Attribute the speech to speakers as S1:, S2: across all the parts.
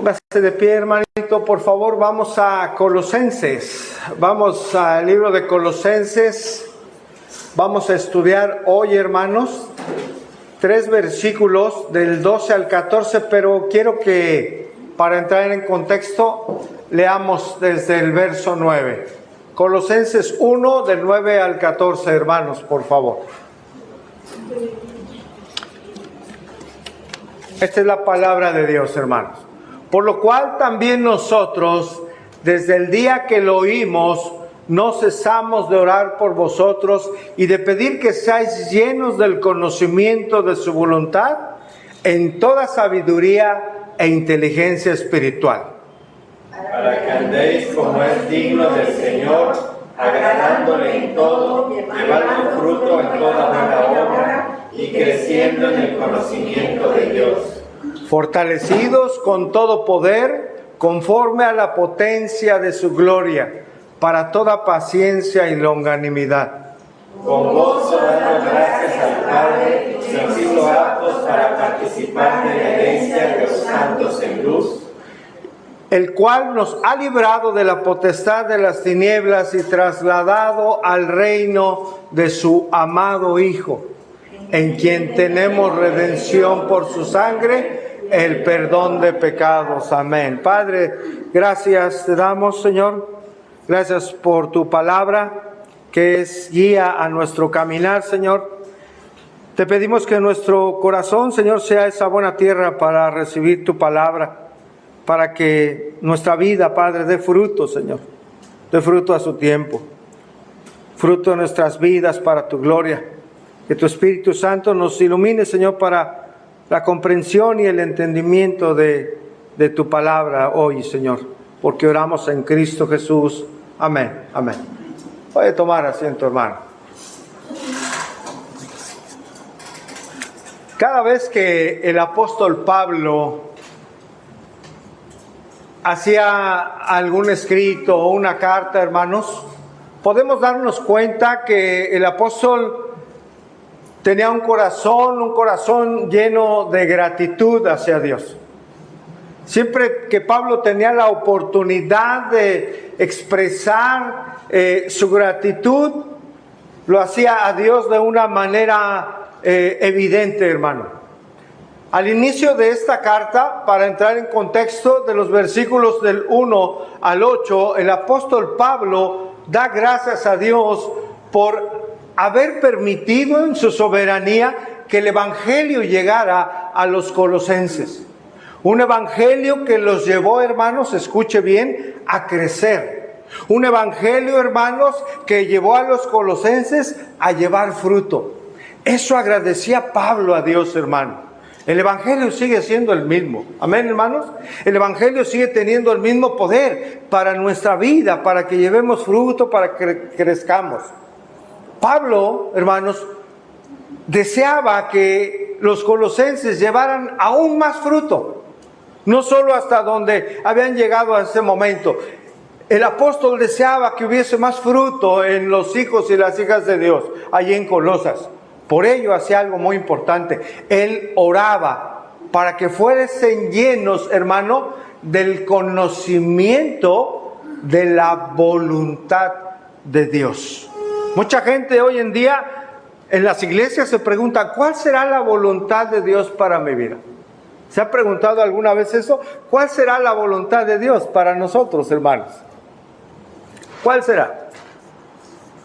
S1: Póngase de pie, hermanito, por favor. Vamos a Colosenses. Vamos al libro de Colosenses. Vamos a estudiar hoy, hermanos, 3 versículos del 12 al 14, pero quiero que, para entrar en contexto, leamos desde el verso 9. Colosenses 1, del 9 al 14, hermanos, por favor. Esta es la palabra de Dios, hermanos. Por lo cual también nosotros, desde el día que lo oímos, no cesamos de orar por vosotros y de pedir que seáis llenos del conocimiento de su voluntad en toda sabiduría e inteligencia espiritual.
S2: Para que andéis como es digno del Señor, agradándole en todo, llevando fruto en toda buena obra y creciendo en el conocimiento de Dios.
S1: Fortalecidos con todo poder, conforme a la potencia de su gloria, para toda paciencia y longanimidad.
S2: Con gozo dando gracias al Padre, siendo aptos para participar de la herencia de los santos en luz,
S1: el cual nos ha librado de la potestad de las tinieblas y trasladado al reino de su amado Hijo, en quien tenemos redención por su sangre, el perdón de pecados. Amén. Padre, gracias te damos, Señor. Gracias por tu palabra, que es guía a nuestro caminar, Señor. Te pedimos que nuestro corazón, Señor, sea esa buena tierra para recibir tu palabra, para que nuestra vida, Padre, dé fruto, Señor. Dé fruto a su tiempo. Fruto de nuestras vidas para tu gloria. Que tu Espíritu Santo nos ilumine, Señor, para la comprensión y el entendimiento de tu palabra hoy, Señor. Porque oramos en Cristo Jesús. Amén. Amén. Puede tomar asiento, hermano. Cada vez que el apóstol Pablo hacía algún escrito o una carta, hermanos, podemos darnos cuenta que el apóstol tenía un corazón lleno de gratitud hacia Dios. Siempre que Pablo tenía la oportunidad de expresar su gratitud, lo hacía a Dios de una manera evidente, hermano. Al inicio de esta carta, para entrar en contexto de los versículos del 1 al 8, el apóstol Pablo da gracias a Dios por haber permitido en su soberanía que el evangelio llegara a los colosenses. Un evangelio que los llevó, hermanos, escuche bien, a crecer. Un evangelio, hermanos, que llevó a los colosenses a llevar fruto. Eso agradecía Pablo a Dios, hermano. El evangelio sigue siendo el mismo. Amén, hermanos. El evangelio sigue teniendo el mismo poder para nuestra vida, para que llevemos fruto, para que crezcamos. Pablo, hermanos, deseaba que los colosenses llevaran aún más fruto. No solo hasta donde habían llegado a ese momento. El apóstol deseaba que hubiese más fruto en los hijos y las hijas de Dios, allí en Colosas. Por ello hacía algo muy importante. Él oraba para que fuesen llenos, hermano, del conocimiento de la voluntad de Dios. Mucha gente hoy en día en las iglesias se pregunta, ¿cuál será la voluntad de Dios para mi vida? ¿Se ha preguntado alguna vez eso? ¿Cuál será la voluntad de Dios para nosotros, hermanos? ¿Cuál será?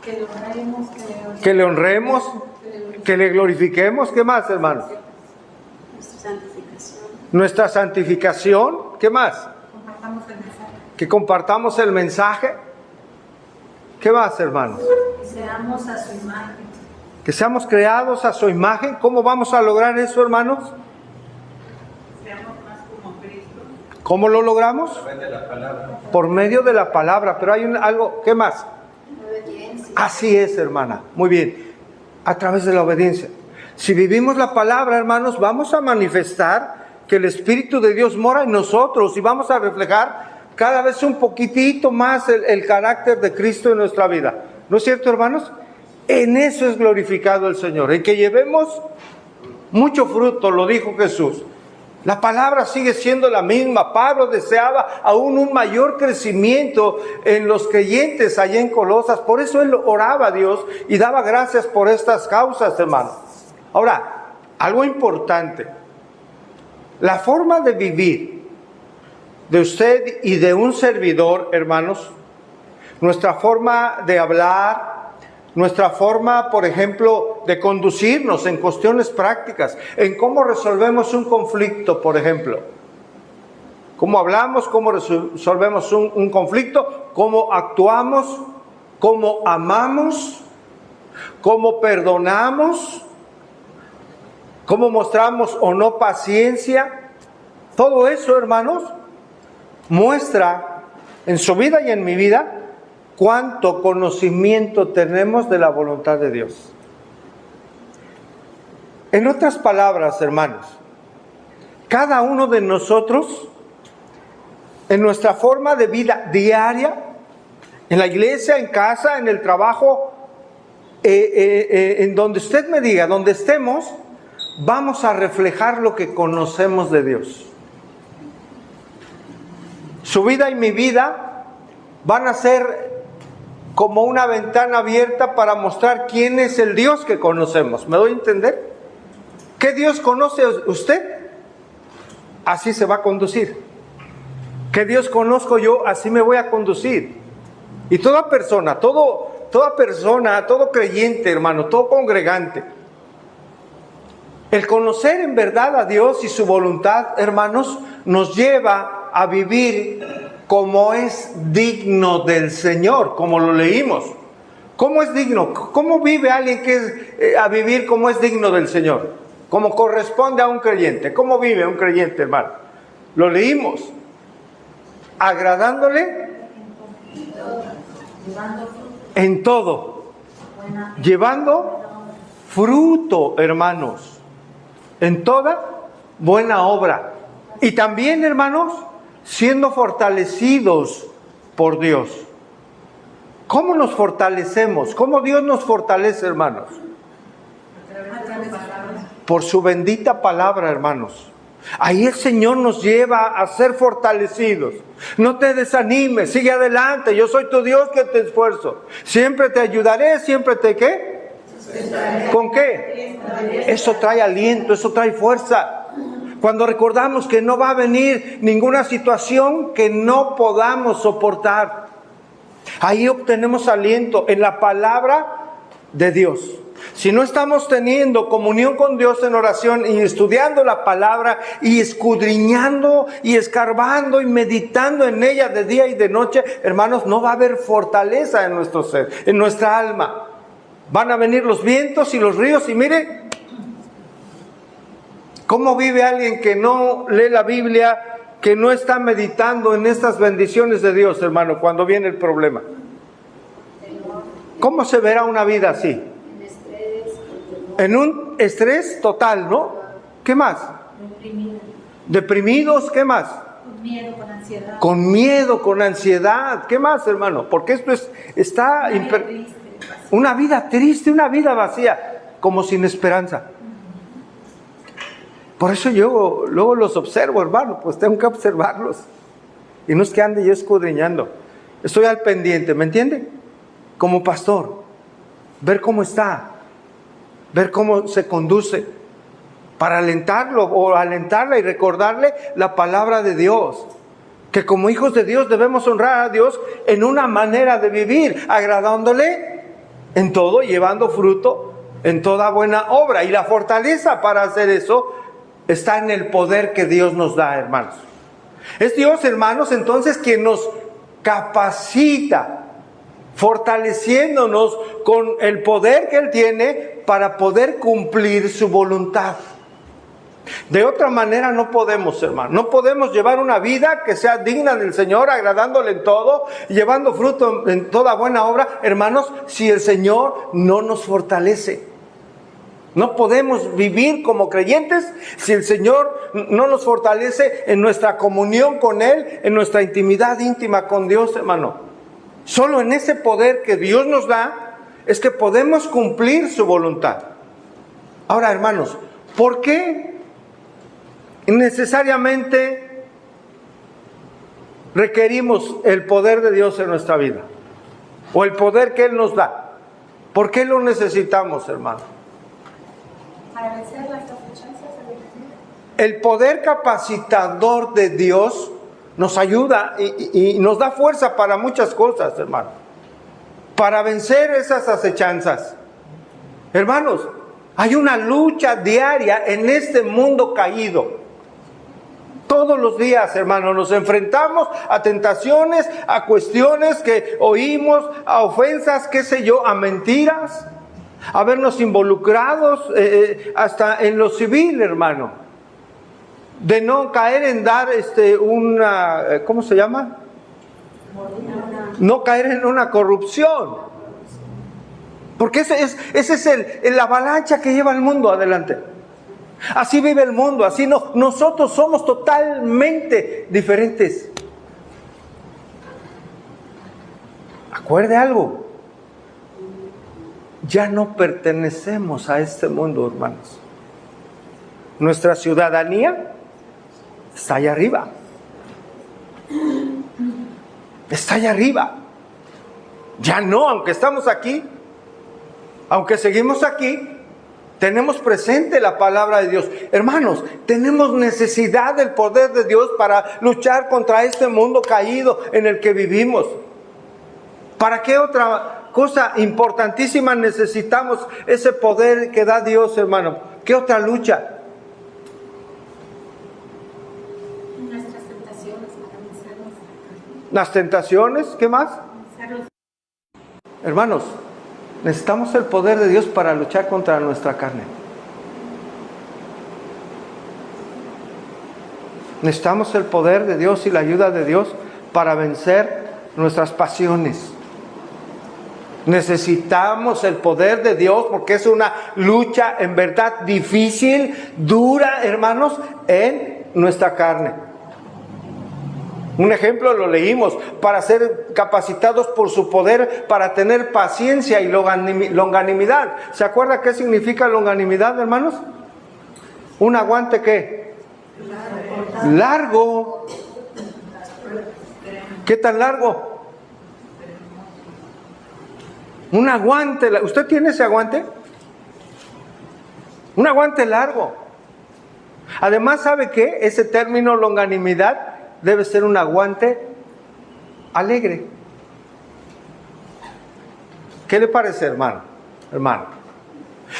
S1: Que le honremos, que le glorifiquemos. ¿Qué más, hermanos? Nuestra santificación. ¿Qué más? Que compartamos el mensaje. ¿Qué más, hermanos?
S3: Que seamos a su imagen.
S1: Que seamos creados a su imagen. ¿Cómo vamos a lograr eso, hermanos?
S3: Seamos más como Cristo.
S1: ¿Cómo lo logramos? Por medio de la palabra. Pero hay algo, ¿qué más?
S3: Obediencia.
S1: Así es, hermana. Muy bien. A través de la obediencia. Si vivimos la palabra, hermanos, vamos a manifestar que el Espíritu de Dios mora en nosotros y vamos a reflejar cada vez un poquitito más el carácter de Cristo en nuestra vida. ¿No es cierto, hermanos? En eso es glorificado el Señor, en que llevemos mucho fruto, lo dijo Jesús. La palabra sigue siendo la misma. Pablo deseaba aún un mayor crecimiento en los creyentes allá en Colosas. Por eso él oraba a Dios y daba gracias por estas causas, hermano. Ahora, algo importante. La forma de vivir de usted y de un servidor, hermanos, nuestra forma de hablar, nuestra forma, por ejemplo, de conducirnos en cuestiones prácticas, en cómo resolvemos un conflicto, por ejemplo. Cómo hablamos, cómo resolvemos un conflicto, cómo actuamos, cómo amamos, cómo perdonamos, cómo mostramos o no paciencia. Todo eso, hermanos, muestra en su vida y en mi vida cuánto conocimiento tenemos de la voluntad de Dios. En otras palabras, hermanos, cada uno de nosotros, en nuestra forma de vida diaria, en la iglesia, en casa, en el trabajo, en donde usted me diga, donde estemos, vamos a reflejar lo que conocemos de Dios. Su vida y mi vida van a ser como una ventana abierta para mostrar quién es el Dios que conocemos. ¿Me doy a entender? ¿Qué Dios conoce usted? Así se va a conducir. ¿Qué Dios conozco yo? Así me voy a conducir. Y toda persona, todo creyente, hermano, todo congregante, el conocer en verdad a Dios y su voluntad, hermanos, nos lleva a vivir como es digno del Señor, como lo leímos. ¿Cómo es digno? ¿Cómo vive alguien que es a vivir como es digno del Señor? Como corresponde a un creyente. ¿Cómo vive un creyente, hermano? Lo leímos. Agradándole en todo. Llevando fruto, hermanos, en toda buena obra. Y también, hermanos, siendo fortalecidos por Dios. ¿Cómo nos fortalecemos? ¿Cómo Dios nos fortalece, hermanos? Por su bendita palabra, hermanos. Ahí el Señor nos lleva a ser fortalecidos. No te desanimes, sigue adelante. Yo soy tu Dios que te esfuerzo. Siempre te ayudaré, siempre te ¿qué? ¿Con qué? Eso trae aliento, eso trae fuerza. Cuando recordamos que no va a venir ninguna situación que no podamos soportar, ahí obtenemos aliento en la palabra de Dios. Si no estamos teniendo comunión con Dios en oración y estudiando la palabra y escudriñando y escarbando y meditando en ella de día y de noche, hermanos, no va a haber fortaleza en nuestro ser, en nuestra alma. Van a venir los vientos y los ríos y mire, ¿cómo vive alguien que no lee la Biblia, que no está meditando en estas bendiciones de Dios, hermano, cuando viene el problema? ¿Cómo se verá una vida así? En un estrés total, ¿no? ¿Qué más? Deprimidos, ¿qué más?
S3: Con miedo, con ansiedad.
S1: Con miedo, con ansiedad. ¿Qué más, hermano? Porque esto está una vida triste, una vida vacía, como sin esperanza. Por eso yo luego los observo, hermano, pues tengo que observarlos. Y no es que ande yo escudriñando. Estoy al pendiente, ¿me entiende? Como pastor, ver cómo está, ver cómo se conduce, para alentarlo o alentarla y recordarle la palabra de Dios. Que como hijos de Dios debemos honrar a Dios en una manera de vivir, agradándole en todo, llevando fruto en toda buena obra. Y la fortaleza para hacer eso está en el poder que Dios nos da, hermanos. Es Dios, hermanos, entonces quien nos capacita, fortaleciéndonos con el poder que Él tiene para poder cumplir su voluntad. De otra manera no podemos, hermano. No podemos llevar una vida que sea digna del Señor, agradándole en todo, llevando fruto en toda buena obra, hermanos, si el Señor no nos fortalece. No podemos vivir como creyentes si el Señor no nos fortalece en nuestra comunión con Él, en nuestra intimidad íntima con Dios, hermano. Solo en ese poder que Dios nos da es que podemos cumplir su voluntad. Ahora, hermanos, ¿por qué necesariamente requerimos el poder de Dios en nuestra vida, o el poder que Él nos da. ¿Por qué lo necesitamos, hermano?
S3: Para vencer las acechanzas del enemigo.
S1: El poder capacitador de Dios nos ayuda y nos da fuerza para muchas cosas, hermano, para vencer esas acechanzas. Hermanos, hay una lucha diaria en este mundo caído. Todos los días, hermanos, nos enfrentamos a tentaciones, a cuestiones que oímos, a ofensas, qué sé yo, a mentiras, a vernos involucrados hasta en lo civil, hermano. De no caer en dar una, ¿cómo se llama? No caer en una corrupción. Porque ese es la avalancha que lleva el mundo adelante. Así vive el mundo, así no. Nosotros somos totalmente diferentes. Acuerde algo. Ya no pertenecemos a este mundo, hermanos. Nuestra ciudadanía está allá arriba. Está allá arriba. Ya no, aunque estamos aquí, aunque seguimos aquí, tenemos presente la palabra de Dios. Hermanos, tenemos necesidad del poder de Dios para luchar contra este mundo caído en el que vivimos. ¿Para qué otra cosa importantísima necesitamos ese poder que da Dios, hermano? ¿Qué otra lucha?
S3: Nuestras tentaciones para vencer nuestra carne.
S1: ¿Las tentaciones? ¿Qué más?
S3: Vencerlos.
S1: Hermanos, necesitamos el poder de Dios para luchar contra nuestra carne. Necesitamos el poder de Dios y la ayuda de Dios para vencer nuestras pasiones. Necesitamos el poder de Dios porque es una lucha en verdad difícil, dura, hermanos, en nuestra carne. Un ejemplo lo leímos: para ser capacitados por su poder, para tener paciencia y longanimidad. ¿Se acuerda qué significa longanimidad, hermanos? ¿Un aguante qué? Largo. ¿Qué tan largo? Un aguante. ¿Usted tiene ese aguante? Un aguante largo. Además, ¿sabe qué? Ese término longanimidad debe ser un aguante alegre. ¿Qué le parece, hermano?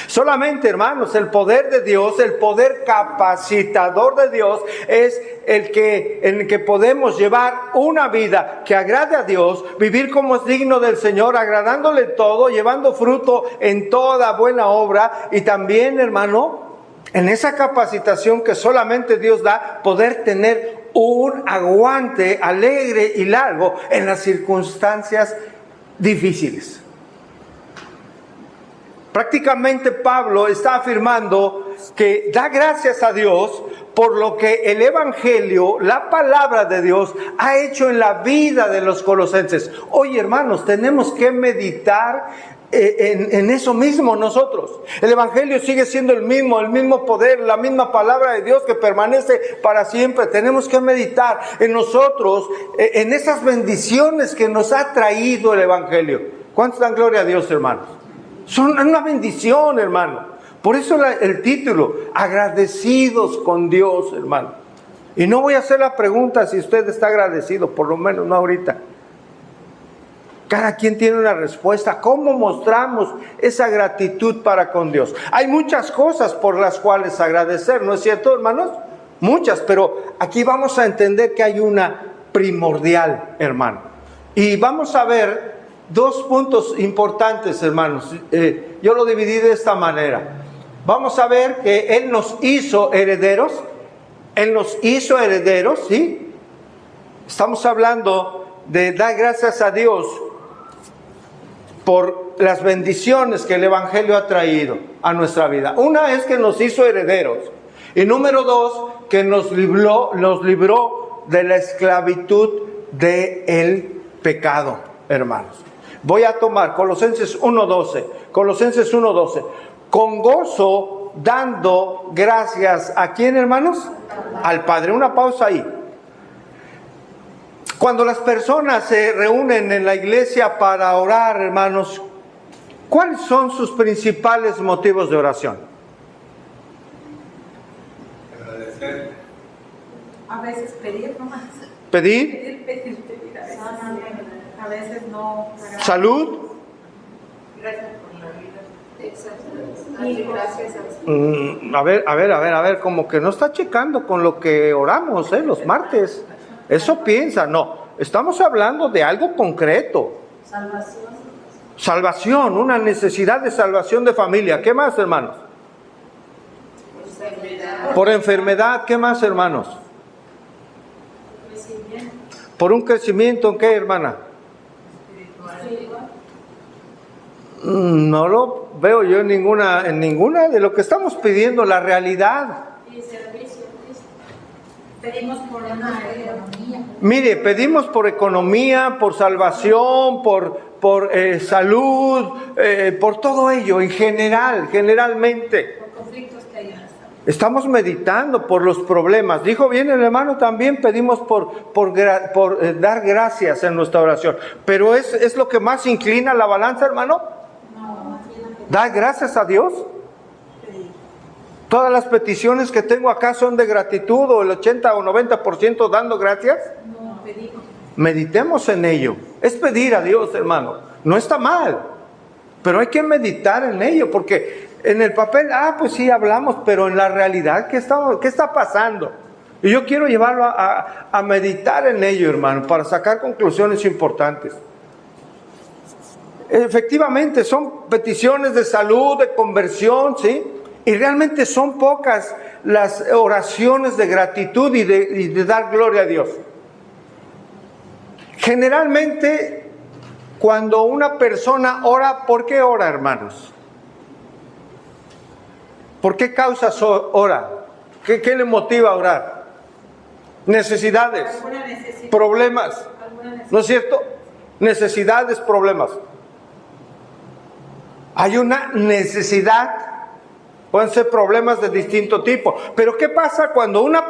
S1: Solamente, hermanos, el poder de Dios, el poder capacitador de Dios es en el que podemos llevar una vida que agrade a Dios, vivir como es digno del Señor, agradándole todo, llevando fruto en toda buena obra, y también, hermano, en esa capacitación que solamente Dios da, poder tener un aguante alegre y largo en las circunstancias difíciles. Prácticamente Pablo está afirmando que da gracias a Dios por lo que el Evangelio, la palabra de Dios, ha hecho en la vida de los colosenses. Oye, hermanos, tenemos que meditar en eso mismo nosotros. El Evangelio sigue siendo el mismo poder, la misma palabra de Dios que permanece para siempre. Tenemos que meditar en nosotros, en esas bendiciones que nos ha traído el Evangelio. ¿Cuántos dan gloria a Dios, hermanos? Son una bendición, hermano. Por eso el título, agradecidos con Dios, hermano. Y no voy a hacer la pregunta si usted está agradecido, por lo menos no ahorita. Cada quien tiene una respuesta. ¿Cómo mostramos esa gratitud para con Dios? Hay muchas cosas por las cuales agradecer, ¿no es cierto, hermanos? Muchas, pero aquí vamos a entender que hay una primordial, hermano. Y vamos a ver dos puntos importantes, hermanos. Yo lo dividí de esta manera. Vamos a ver que Él nos hizo herederos. Él nos hizo herederos, ¿sí? Estamos hablando de dar gracias a Dios por las bendiciones que el Evangelio ha traído a nuestra vida. Una es que nos hizo herederos. Y número dos, que nos libró de la esclavitud del pecado, hermanos. Voy a tomar Colosenses 1:12. Colosenses 1:12. Con gozo dando gracias. ¿A quién, hermanos? al Padre. Una pausa ahí. Cuando las personas se reúnen en la iglesia para orar, hermanos, ¿cuáles son sus principales motivos de oración?
S2: Agradecer.
S3: A veces pedir nomás.
S1: ¿Pedir?
S3: Pedir. A veces no.
S1: ¿Salud?
S3: Gracias por la vida. Exacto. Y gracias
S1: A ver, como que no está checando con lo que oramos, los martes. Eso piensa, no. Estamos hablando de algo concreto. Salvación, una necesidad de salvación de familia. ¿Qué más, hermanos? Por enfermedad, ¿qué más, hermanos? Por un crecimiento, ¿en qué, hermana? No lo veo yo en ninguna de lo que estamos pidiendo, la realidad.
S3: Pedimos por una economía.
S1: Mire, pedimos por economía, por salvación, por salud, por todo ello, en general, generalmente.
S3: Por conflictos que hay en esta.
S1: Estamos meditando por los problemas. Dijo bien el hermano, también pedimos por dar gracias en nuestra oración. Pero ¿es lo que más inclina la balanza, hermano?
S3: No,
S1: ¿Dar gracias a Dios? ¿Todas las peticiones que tengo acá son de gratitud o el 80 o 90% dando gracias?
S3: no pedimos.
S1: Meditemos en ello. Es pedir a Dios, hermano. No está mal, pero hay que meditar en ello, porque en el papel, pues sí hablamos, pero en la realidad, ¿qué está pasando? Y yo quiero llevarlo a meditar en ello, hermano, para sacar conclusiones importantes. Efectivamente, son peticiones de salud, de conversión, ¿sí? Y realmente son pocas las oraciones de gratitud y de dar gloria a Dios. Generalmente, cuando una persona ora, ¿por qué ora, hermanos? ¿Por qué causa ora? ¿Qué le motiva a orar? Necesidades,
S3: Alguna necesidad.
S1: problemas, ¿no es cierto? Necesidades, problemas. Hay una necesidad. Pueden ser problemas de distinto tipo. Pero ¿qué pasa cuando una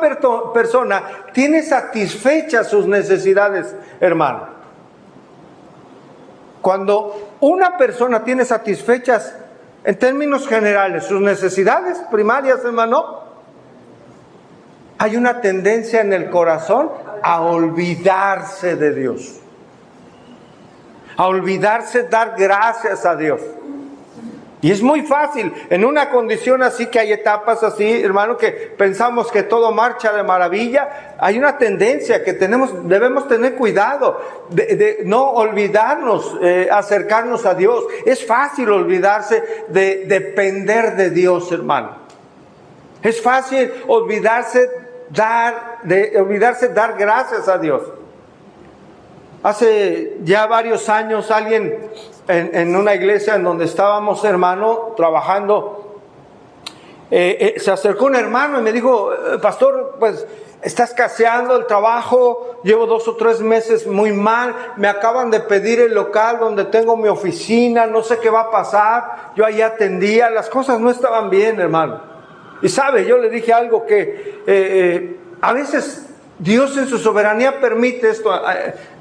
S1: persona tiene satisfechas sus necesidades, hermano? Cuando una persona tiene satisfechas, en términos generales, sus necesidades primarias, hermano, hay una tendencia en el corazón a olvidarse de Dios. A olvidarse dar gracias a Dios. Y es muy fácil, en una condición así, que hay etapas así, hermano, que pensamos que todo marcha de maravilla. Hay una tendencia que debemos tener cuidado de no olvidarnos, acercarnos a Dios. Es fácil olvidarse de depender de Dios, hermano. Es fácil olvidarse dar gracias a Dios. Hace ya varios años alguien en una iglesia en donde estábamos, hermano, trabajando, se acercó un hermano y me dijo: pastor, pues está escaseando el trabajo, llevo 2 o 3 meses muy mal, me acaban de pedir el local donde tengo mi oficina, no sé qué va a pasar, yo ahí atendía, las cosas no estaban bien, hermano. Y sabe, yo le dije algo que a veces Dios en su soberanía permite esto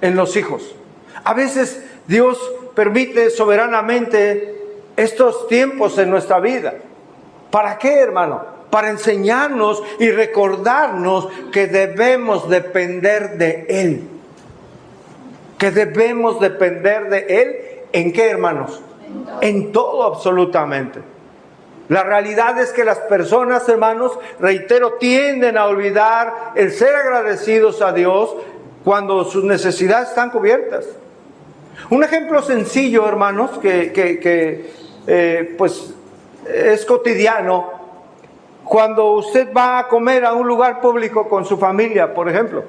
S1: en los hijos. A veces Dios permite soberanamente estos tiempos en nuestra vida. ¿Para qué, hermano? Para enseñarnos y recordarnos que debemos depender de Él. Que debemos depender de Él. ¿En qué, hermanos? En todo, absolutamente. La realidad es que las personas, hermanos, reitero, tienden a olvidar el ser agradecidos a Dios cuando sus necesidades están cubiertas. Un ejemplo sencillo, hermanos, que pues es cotidiano. Cuando usted va a comer a un lugar público con su familia, por ejemplo,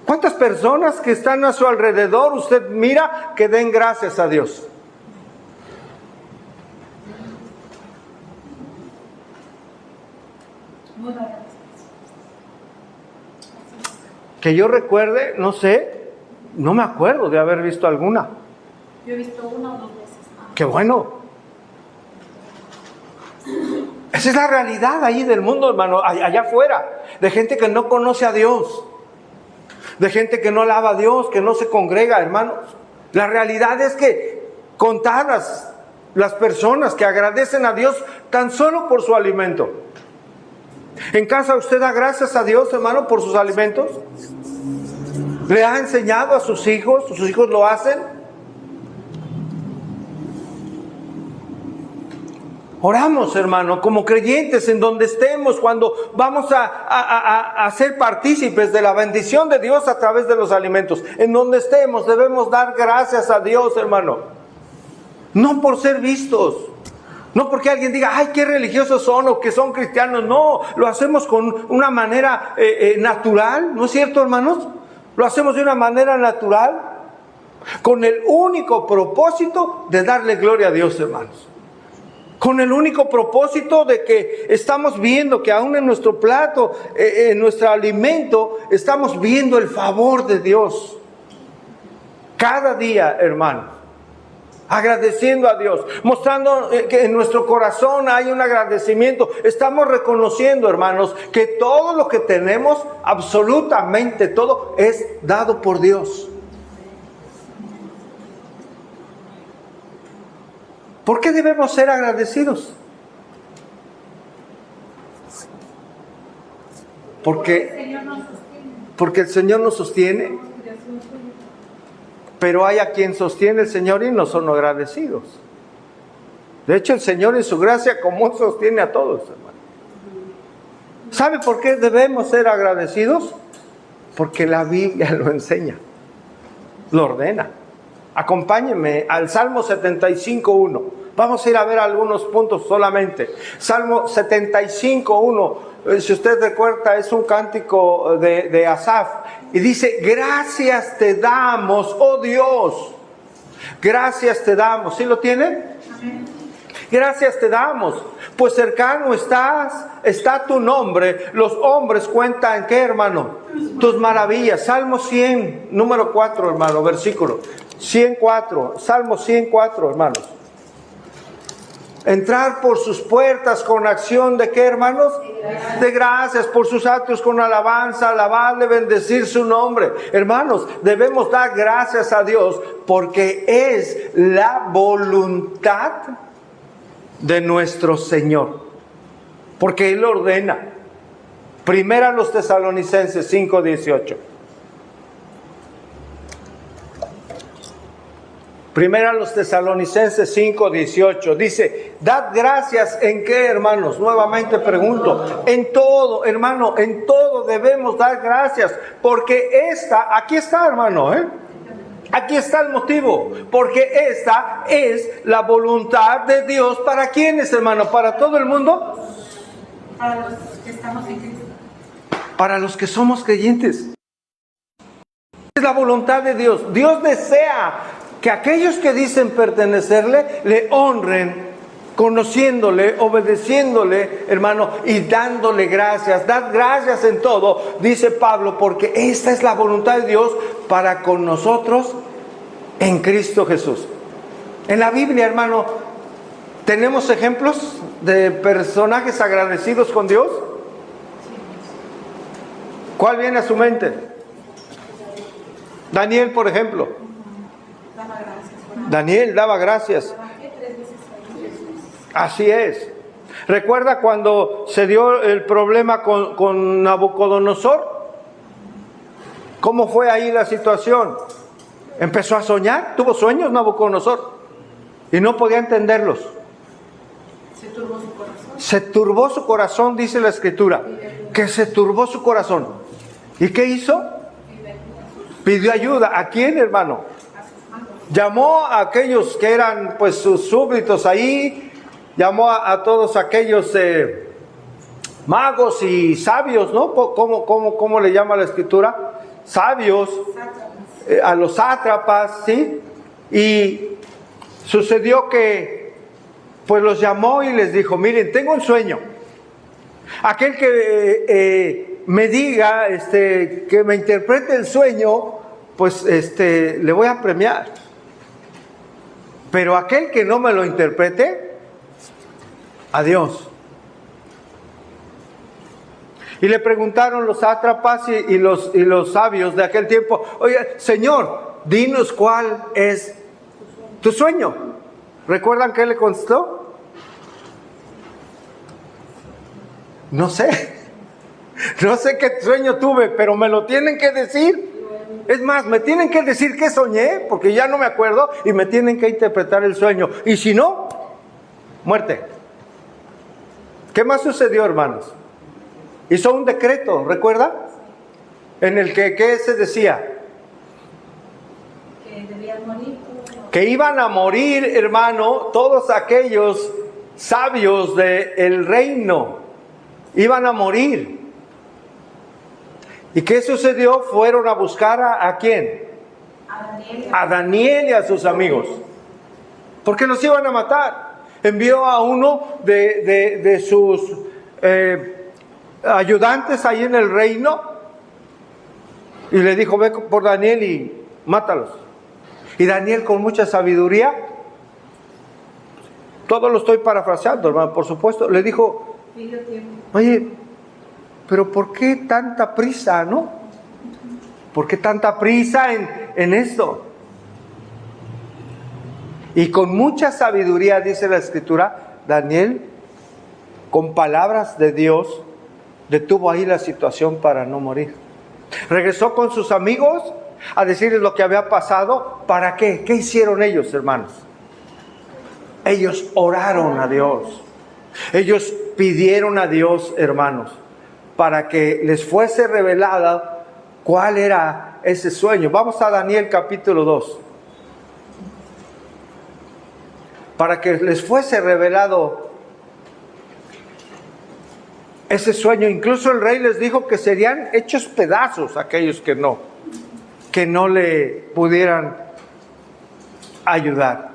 S1: ¿cuántas personas que están a su alrededor usted mira que den gracias a Dios? Que yo recuerde, no sé, no me acuerdo de haber visto alguna.
S3: Yo he visto 1 o 2 veces.
S1: ¡Qué bueno! Esa es la realidad ahí del mundo, hermano, allá afuera, de gente que no conoce a Dios, de gente que no alaba a Dios, que no se congrega, hermanos. La realidad es que contadas las personas que agradecen a Dios tan solo por su alimento. ¿En casa usted da gracias a Dios, hermano, por sus alimentos? ¿Le ha enseñado a sus hijos? ¿Sus hijos lo hacen? Oramos, hermano, como creyentes en donde estemos, cuando vamos a ser partícipes de la bendición de Dios a través de los alimentos. En donde estemos debemos dar gracias a Dios, hermano. No por ser vistos, no porque alguien diga, ay, qué religiosos son o que son cristianos. No, lo hacemos con una manera natural, ¿no es cierto, hermanos? Lo hacemos de una manera natural, con el único propósito de darle gloria a Dios, hermanos. Con el único propósito de que estamos viendo que aún en nuestro plato, en nuestro alimento, estamos viendo el favor de Dios. Cada día, hermano, agradeciendo a Dios, mostrando que en nuestro corazón hay un agradecimiento. Estamos reconociendo, hermanos, que todo lo que tenemos, absolutamente todo, es dado por Dios. ¿Por qué debemos ser agradecidos? Porque el Señor nos sostiene. Pero hay a quien sostiene el Señor y no son agradecidos. De hecho, el Señor en su gracia común sostiene a todos, hermano. ¿Sabe por qué debemos ser agradecidos? Porque la Biblia lo enseña, lo ordena. Acompáñenme al Salmo 75:1. Vamos a ir a ver algunos puntos solamente. Salmo 75:1. Si usted recuerda, es un cántico de Asaf. Y dice, gracias te damos, oh Dios. Gracias te damos. ¿Sí lo tienen? Amén. Gracias te damos, pues cercano está tu nombre. Los hombres cuentan, ¿qué, hermano? Tus maravillas. Salmo 100, número 4, hermano, versículo 104. Salmo 104, hermanos. Entrar por sus puertas con acción de ¿qué, hermanos? De gracias, por sus atrios con alabanza, alabarle, bendecir su nombre. Hermanos, debemos dar gracias a Dios porque es la voluntad de nuestro Señor. Porque Él ordena. Primera los Tesalonicenses 5:18. Primera los Tesalonicenses 5:18 dice, dad gracias en qué, hermanos, nuevamente pregunto, en todo, hermano, en todo debemos dar gracias, porque aquí está, hermano, aquí está el motivo, porque esta es la voluntad de Dios. ¿Para quiénes, hermano? ¿Para todo el mundo?
S3: Para los que estamos en Cristo.
S1: Para los que somos creyentes. Es la voluntad de Dios. Dios desea que aquellos que dicen pertenecerle, le honren, conociéndole, obedeciéndole, hermano, y dándole gracias. Dad gracias en todo, dice Pablo, porque esta es la voluntad de Dios para con nosotros en Cristo Jesús. En la Biblia, hermano, ¿tenemos ejemplos de personajes agradecidos con Dios? ¿Cuál viene a su mente? Daniel, por ejemplo. Daniel daba gracias. Así es. ¿Recuerda cuando se dio el problema con Nabucodonosor? ¿Cómo fue ahí la situación? Empezó a soñar, tuvo sueños Nabucodonosor y no podía entenderlos.
S3: Se turbó su corazón.
S1: Se turbó su corazón, dice la Escritura, que se turbó su corazón. ¿Y qué hizo? Pidió ayuda. ¿A quién, hermano? Llamó a aquellos que eran pues sus súbditos ahí, llamó a todos aquellos magos y sabios, ¿no? ¿Cómo le llama la Escritura? Sabios, a los sátrapas, ¿sí? Y sucedió que pues los llamó y les dijo, miren, tengo un sueño. Aquel que me diga, que me interprete el sueño, pues le voy a premiar. Pero aquel que no me lo interprete, adiós. Y le preguntaron los sátrapas y los sabios de aquel tiempo: oye, Señor, dinos cuál es tu sueño. ¿Recuerdan qué le contestó? No sé. No sé qué sueño tuve, pero me lo tienen que decir. Es más, me tienen que decir qué soñé, porque ya no me acuerdo, y me tienen que interpretar el sueño. Y si no, muerte. ¿Qué más sucedió, hermanos? Hizo un decreto, ¿recuerda? En el que, ¿qué se decía?
S3: Que debían morir.
S1: Que iban a morir, hermano, todos aquellos sabios del reino. Iban a morir. ¿Y qué sucedió? Fueron a buscar ¿a quién? A Daniel y a sus amigos. Porque los iban a matar. Envió a uno de sus ayudantes ahí en el reino y le dijo: ve por Daniel y mátalos. Y Daniel, con mucha sabiduría, todo lo estoy parafraseando, hermano, por supuesto, le dijo: oye, pero ¿por qué tanta prisa, no? ¿Por qué tanta prisa en esto? Y con mucha sabiduría, dice la Escritura, Daniel, con palabras de Dios, detuvo ahí la situación para no morir. Regresó con sus amigos a decirles lo que había pasado. ¿Para qué? ¿Qué hicieron ellos, hermanos? Ellos oraron a Dios. Ellos pidieron a Dios, hermanos, para que les fuese revelada cuál era ese sueño. Vamos a Daniel capítulo 2. Para que les fuese revelado ese sueño. Incluso el rey les dijo que serían hechos pedazos aquellos que no le pudieran ayudar.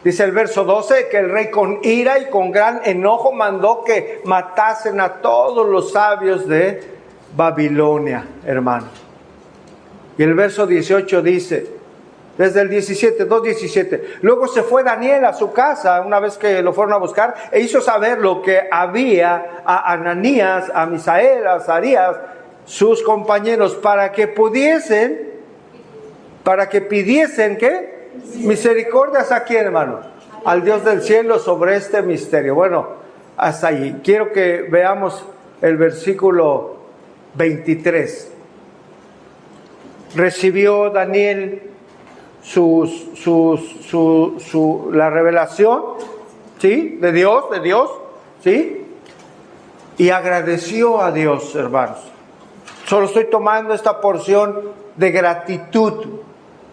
S1: Dice el verso 12 que el rey con ira y con gran enojo mandó que matasen a todos los sabios de Babilonia, hermano. Y el verso 18 dice, desde el 17, 2:17, luego se fue Daniel a su casa una vez que lo fueron a buscar e hizo saber lo que había a Ananías, a Misael, a Azarías, sus compañeros, para que pidiesen, ¿qué? Misericordias a quién, hermano, al Dios del cielo sobre este misterio. Bueno, hasta allí. Quiero que veamos el versículo 23. Recibió Daniel la revelación, ¿sí? De Dios, ¿sí? Y agradeció a Dios, hermanos. Solo estoy tomando esta porción de gratitud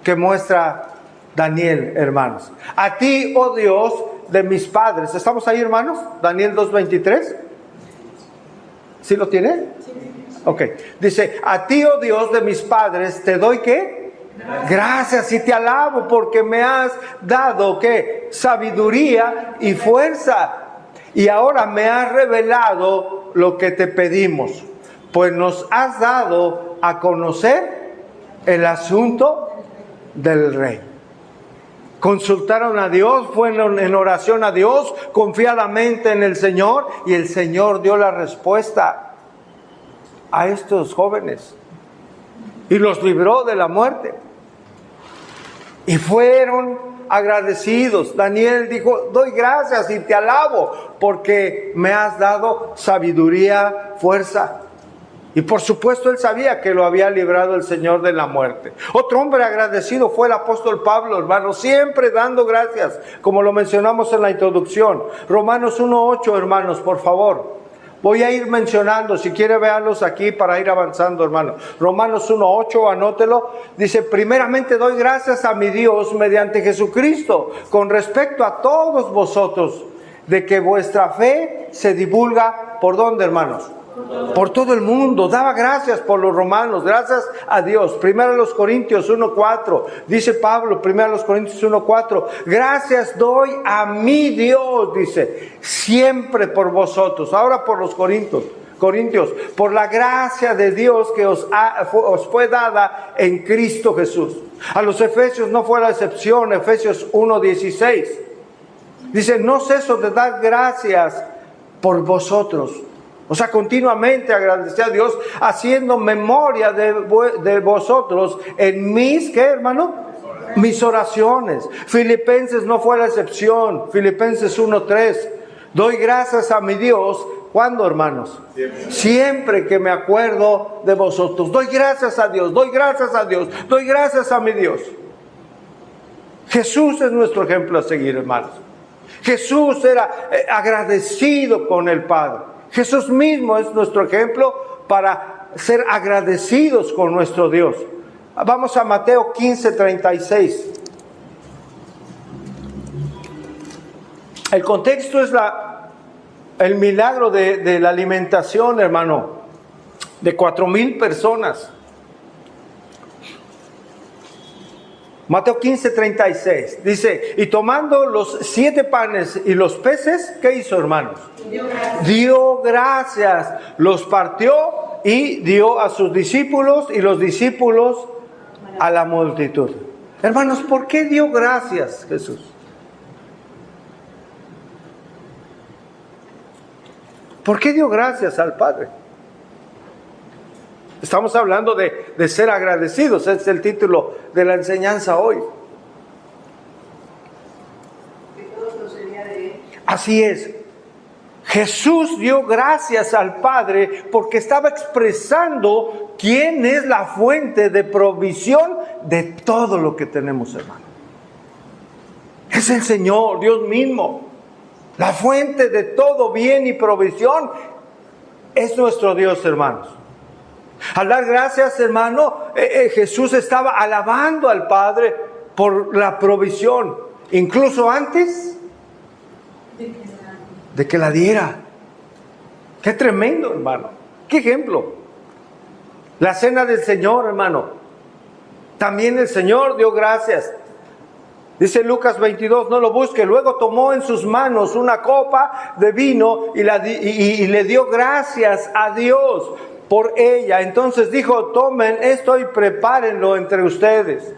S1: que muestra Daniel, hermanos. A ti, oh Dios de mis padres. ¿Estamos ahí, hermanos? Daniel 2:23. ¿Sí lo tiene? Sí. Ok. Dice, a ti, oh Dios de mis padres, te doy ¿qué? Gracias y te alabo porque me has dado ¿qué? Sabiduría y fuerza. Y ahora me has revelado lo que te pedimos. Pues nos has dado a conocer el asunto del rey. Consultaron a Dios, fueron en oración a Dios, confiadamente en el Señor, y el Señor dio la respuesta a estos jóvenes y los libró de la muerte. Y fueron agradecidos. Daniel dijo, doy gracias y te alabo porque me has dado sabiduría, fuerza. Y por supuesto él sabía que lo había librado el Señor de la muerte. Otro hombre agradecido fue el apóstol Pablo, hermanos, siempre dando gracias, como lo mencionamos en la introducción. Romanos 1:8, hermanos, por favor. Voy a ir mencionando, si quiere véanlos aquí para ir avanzando, hermano. Romanos 1:8, anótelo. Dice, primeramente doy gracias a mi Dios mediante Jesucristo, con respecto a todos vosotros, de que vuestra fe se divulga, ¿por dónde, hermanos? Por todo el mundo. Daba gracias por los romanos, gracias a Dios. Primero a los Corintios 1:4, dice Pablo, primero a los Corintios 1:4, gracias doy a mi Dios, dice, siempre por vosotros. Ahora por los Corintios, por la gracia de Dios que os fue dada en Cristo Jesús. A los Efesios no fue la excepción, Efesios 1:16, dice, no ceso de dar gracias por vosotros. O sea, continuamente agradecer a Dios, haciendo memoria de vosotros en mis, ¿qué, hermano? Mis oraciones. Filipenses no fue la excepción. Filipenses 1:3. Doy gracias a mi Dios. ¿Cuándo, hermanos? Siempre que me acuerdo de vosotros. Doy gracias a Dios, doy gracias a Dios, doy gracias a mi Dios. Jesús es nuestro ejemplo a seguir, hermanos. Jesús era agradecido con el Padre. Jesús mismo es nuestro ejemplo para ser agradecidos con nuestro Dios. Vamos a Mateo 15:36. El contexto es el milagro de la alimentación, hermano, de 4,000 personas. Mateo 15:36 dice, y tomando los 7 panes y los peces, ¿qué hizo, hermanos? Dio gracias, los partió y dio a sus discípulos y los discípulos a la multitud. Hermanos, ¿por qué dio gracias Jesús? ¿Por qué dio gracias al Padre? Estamos hablando de ser agradecidos, ese es el título de la enseñanza hoy. Así es. Jesús dio gracias al Padre porque estaba expresando quién es la fuente de provisión de todo lo que tenemos, hermano. Es el Señor, Dios mismo. La fuente de todo bien y provisión es nuestro Dios, hermanos. Al dar gracias, hermano, Jesús estaba alabando al Padre por la provisión, incluso antes de que la diera. Qué tremendo, hermano. Qué ejemplo. La cena del Señor, hermano. También el Señor dio gracias. Dice Lucas 22, no lo busque. Luego tomó en sus manos una copa de vino y le dio gracias a Dios por ella. Entonces dijo, tomen esto y prepárenlo entre ustedes.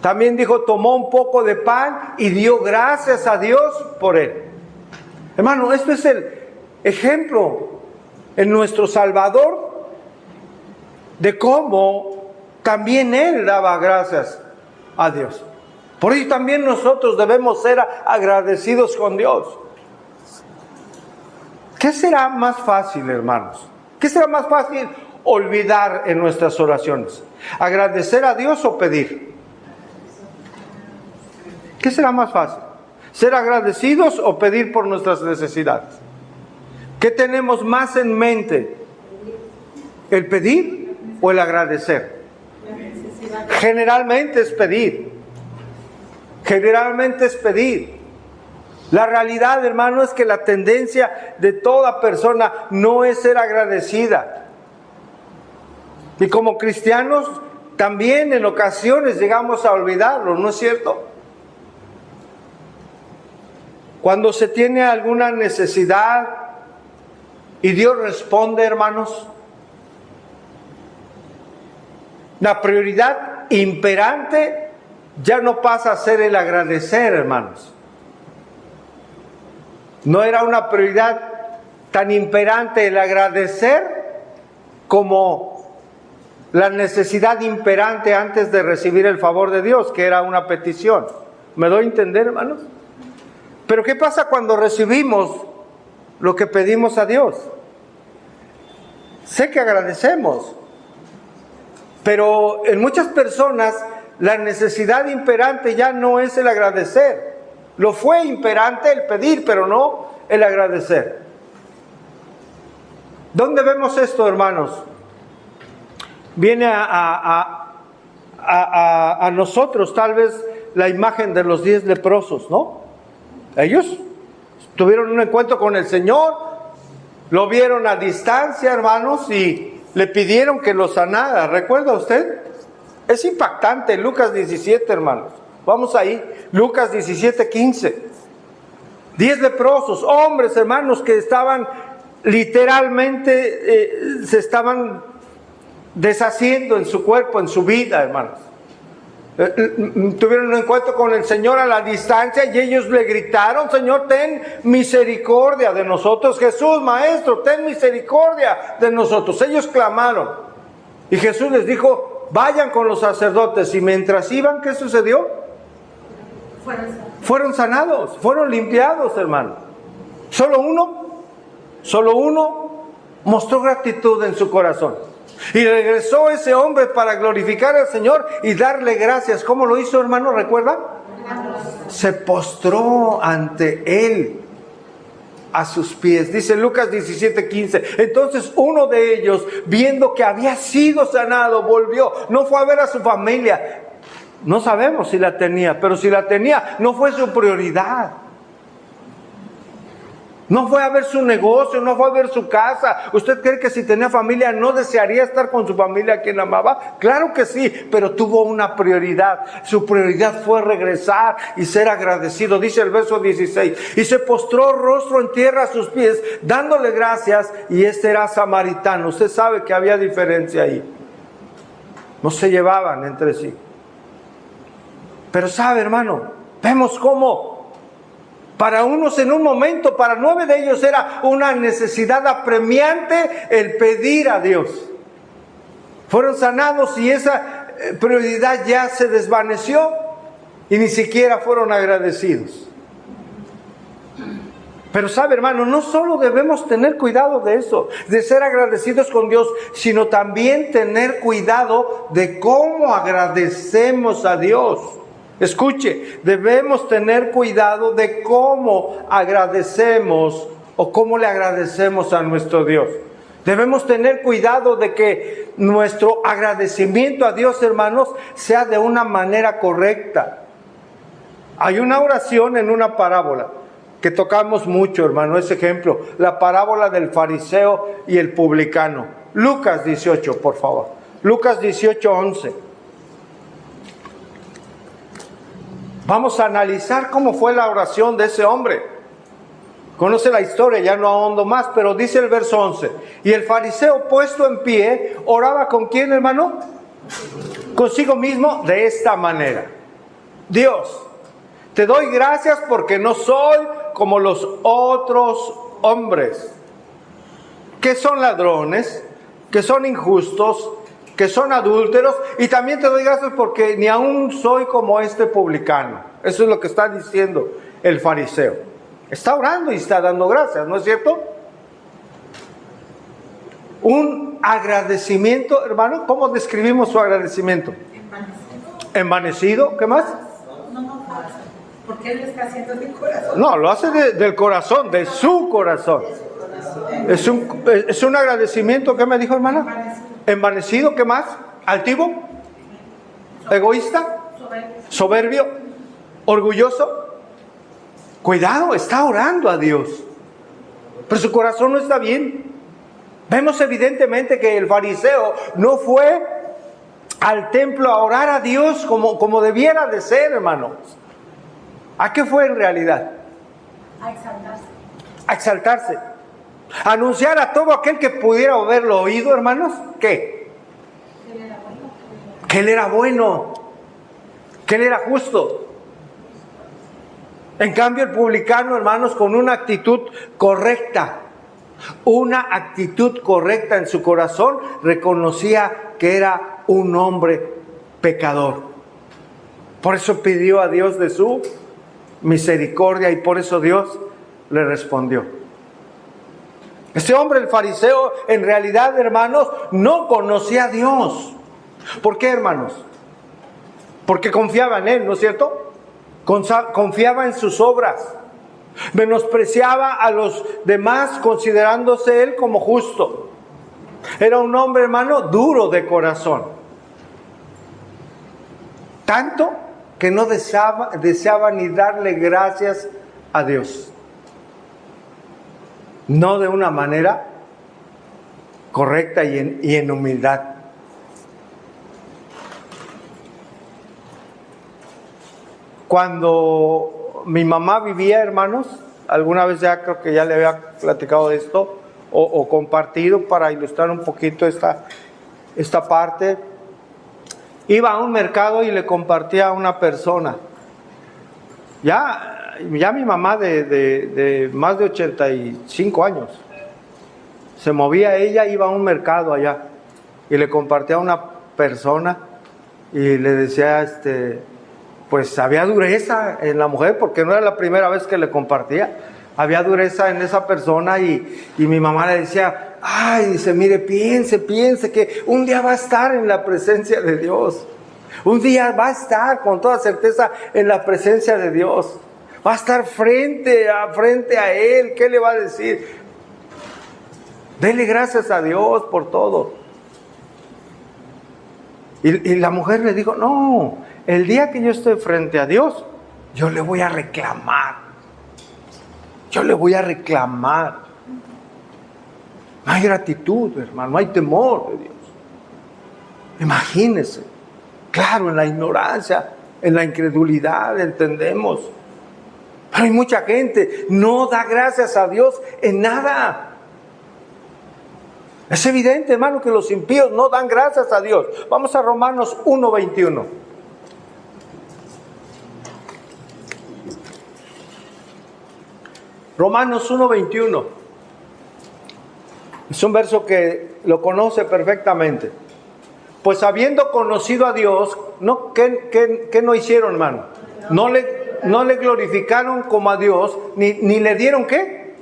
S1: También dijo, tomó un poco de pan y dio gracias a Dios por él. Hermano, esto es el ejemplo en nuestro Salvador de cómo también Él daba gracias a Dios. Por ello también nosotros debemos ser agradecidos con Dios. ¿Qué será más fácil, hermanos? ¿Qué será más fácil olvidar en nuestras oraciones? ¿Agradecer a Dios o pedir? ¿Qué será más fácil? ¿Ser agradecidos o pedir por nuestras necesidades? ¿Qué tenemos más en mente? ¿El pedir o el agradecer? Generalmente es pedir. Generalmente es pedir. La realidad, hermano, es que la tendencia de toda persona no es ser agradecida. Y como cristianos, también en ocasiones llegamos a olvidarlo, ¿no es cierto? Cuando se tiene alguna necesidad y Dios responde, hermanos, la prioridad imperante ya no pasa a ser el agradecer, hermanos. No era una prioridad tan imperante el agradecer como la necesidad imperante antes de recibir el favor de Dios, que era una petición. ¿Me doy a entender, hermanos? Pero ¿qué pasa cuando recibimos lo que pedimos a Dios? Sé que agradecemos, pero en muchas personas la necesidad imperante ya no es el agradecer. Lo fue imperante el pedir, pero no el agradecer. ¿Dónde vemos esto, hermanos? Viene a nosotros tal vez la imagen de los 10 leprosos, ¿no? Ellos tuvieron un encuentro con el Señor, lo vieron a distancia, hermanos, y le pidieron que lo sanara. ¿Recuerda usted? Es impactante, Lucas 17, hermanos. Vamos ahí, Lucas 17:15. 10 leprosos, hombres, hermanos, que estaban literalmente, se estaban deshaciendo en su cuerpo, en su vida, hermanos. tuvieron un encuentro con el Señor a la distancia y ellos le gritaron: Señor, ten misericordia de nosotros. Jesús, Maestro, ten misericordia de nosotros. Ellos clamaron y Jesús les dijo: vayan con los sacerdotes. Y mientras iban, ¿qué sucedió? Fueron sanados, fueron limpiados, hermano. Solo uno mostró gratitud en su corazón. Y regresó ese hombre para glorificar al Señor y darle gracias. ¿Cómo lo hizo, hermano? ¿Recuerda? Se postró ante él, a sus pies. Dice Lucas 17:15. Entonces uno de ellos, viendo que había sido sanado, volvió. No fue a ver a su familia. No sabemos si la tenía, pero si la tenía, no fue su prioridad. No fue a ver su negocio, no fue a ver su casa. ¿Usted cree que si tenía familia no desearía estar con su familia a quien amaba? Claro que sí, pero tuvo una prioridad. Su prioridad fue regresar y ser agradecido. Dice el verso 16. Y se postró rostro en tierra a sus pies, dándole gracias, y este era samaritano. Usted sabe que había diferencia ahí. No se llevaban entre sí. Pero sabe, hermano, vemos cómo para unos en un momento, para 9 de ellos era una necesidad apremiante el pedir a Dios. Fueron sanados y esa prioridad ya se desvaneció y ni siquiera fueron agradecidos. Pero sabe, hermano, no solo debemos tener cuidado de eso, de ser agradecidos con Dios, sino también tener cuidado de cómo agradecemos a Dios. Escuche, debemos tener cuidado de cómo agradecemos o cómo le agradecemos a nuestro Dios. Debemos tener cuidado de que nuestro agradecimiento a Dios, hermanos, sea de una manera correcta. Hay una oración en una parábola que tocamos mucho, hermano, ese ejemplo, la parábola del fariseo y el publicano. Lucas 18, por favor. Lucas 18:11. Vamos a analizar cómo fue la oración de ese hombre. Conoce la historia, ya no ahondo más, pero dice el verso 11. Y el fariseo, puesto en pie, oraba ¿con quién, hermano? Consigo mismo, de esta manera: Dios, te doy gracias porque no soy como los otros hombres, que son ladrones, que son injustos, que son adúlteros, y también te doy gracias porque ni aún soy como este publicano. Eso es lo que está diciendo el fariseo. Está orando y está dando gracias, ¿no es cierto? Un agradecimiento, hermano, ¿cómo describimos su agradecimiento? Envanecido, ¿qué más?
S3: No, porque él lo está haciendo del corazón.
S1: No, lo hace del corazón, de su corazón. Es un agradecimiento, ¿qué me dijo, hermana? Envanecido, ¿qué más? Altivo, egoísta, soberbio, orgulloso. Cuidado, está orando a Dios, pero su corazón no está bien. Vemos evidentemente que el fariseo no fue al templo a orar a Dios como debiera de ser, hermanos. ¿A qué fue en realidad?
S3: A exaltarse.
S1: A exaltarse. Anunciar a todo aquel que pudiera haberlo oído, hermanos, ¿qué? Que Él era bueno, que Él era justo. En cambio, el publicano, hermanos, con una actitud correcta en su corazón, reconocía que era un hombre pecador. Por eso pidió a Dios de su misericordia y por eso Dios le respondió. Este hombre, el fariseo, en realidad, hermanos, no conocía a Dios. ¿Por qué, hermanos? Porque confiaba en Él, ¿no es cierto? Confiaba en sus obras. Menospreciaba a los demás considerándose Él como justo. Era un hombre, hermano, duro de corazón. Tanto que no deseaba ni darle gracias a Dios. No de una manera correcta y en humildad. Cuando mi mamá vivía, hermanos, alguna vez ya creo que ya le había platicado de esto o compartido para ilustrar un poquito esta parte. iba a un mercado y le compartía a una persona. Ya mi mamá de más de 85 años, se movía ella, iba a un mercado allá y le compartía a una persona y le decía, pues había dureza en la mujer, porque no era la primera vez que le compartía, había dureza en esa persona y mi mamá le decía, ay, dice, mire, piense que un día va a estar en la presencia de Dios, un día va a estar con toda certeza en la presencia de Dios, va a estar frente a Él. ¿Qué le va a decir? Dele gracias a Dios por todo. Y la mujer le dijo, no, el día que yo esté frente a Dios, yo le voy a reclamar. Yo le voy a reclamar. No hay gratitud, hermano, no hay temor de Dios. Imagínense. Claro, en la ignorancia, en la incredulidad, entendemos. Pero hay mucha gente, no da gracias a Dios en nada. Es evidente, hermano, que los impíos no dan gracias a Dios. Vamos a Romanos 1:21. Romanos 1:21. Es un verso que lo conoce perfectamente. Pues habiendo conocido a Dios, ¿no? ¿Qué no hicieron, hermano? No le glorificaron como a Dios, ni le dieron ¿qué?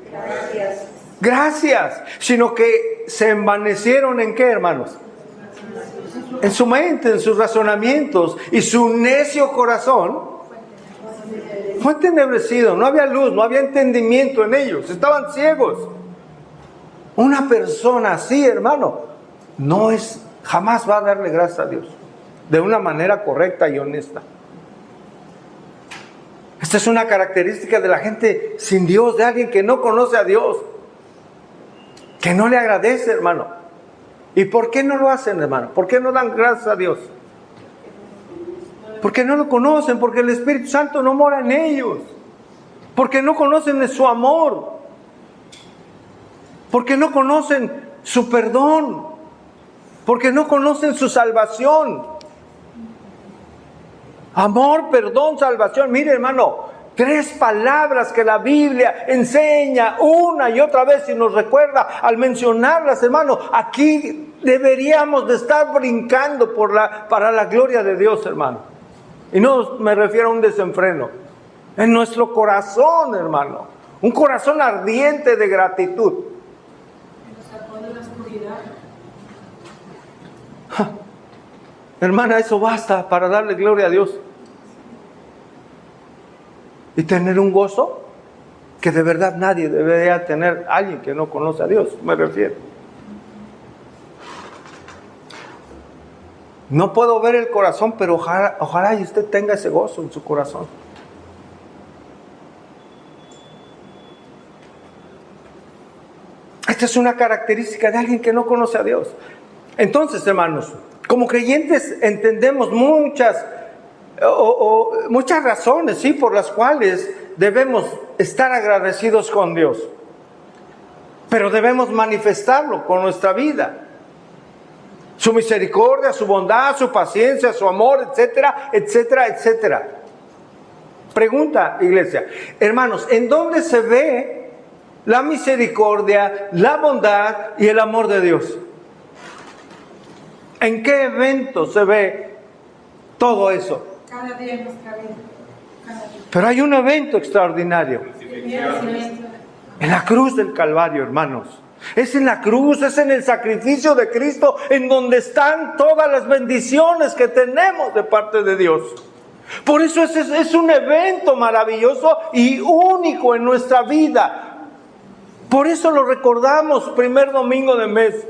S1: Gracias, sino que se envanecieron en qué, hermanos, en su mente, en sus razonamientos, y su necio corazón fue entenebrecido. No había luz, no había entendimiento en ellos, estaban ciegos. Una persona así, hermano, jamás va a darle gracias a Dios de una manera correcta y honesta. Esta es una característica de la gente sin Dios, de alguien que no conoce a Dios, que no le agradece, hermano. ¿Y por qué no lo hacen, hermano? ¿Por qué no dan gracias a Dios? Porque no lo conocen, porque el Espíritu Santo no mora en ellos, porque no conocen de su amor, porque no conocen su perdón, porque no conocen su salvación. Amor, perdón, salvación. Mire, hermano, 3 palabras que la Biblia enseña una y otra vez y nos recuerda al mencionarlas, hermano. Aquí deberíamos de estar brincando para la gloria de Dios, hermano. Y no me refiero a un desenfreno. En nuestro corazón, hermano. Un corazón ardiente de gratitud.
S3: Nos sacó de la oscuridad.
S1: Hermana, eso basta para darle gloria a Dios. Y tener un gozo que de verdad nadie debería tener, alguien que no conoce a Dios, me refiero. No puedo ver el corazón, pero ojalá y usted tenga ese gozo en su corazón. Esta es una característica de alguien que no conoce a Dios. Entonces, hermanos, como creyentes entendemos muchas razones, sí, por las cuales debemos estar agradecidos con Dios. Pero debemos manifestarlo con nuestra vida. Su misericordia, su bondad, su paciencia, su amor, etcétera, etcétera, etcétera. Pregunta, iglesia, hermanos, ¿en dónde se ve la misericordia, la bondad y el amor de Dios? ¿En qué evento se ve todo eso?
S3: Cada día en nuestra vida. Cada día.
S1: Pero hay un evento extraordinario. En la cruz del Calvario, hermanos. Es en la cruz, es en el sacrificio de Cristo en donde están todas las bendiciones que tenemos de parte de Dios. Por eso es un evento maravilloso y único en nuestra vida. Por eso lo recordamos primer domingo de mes.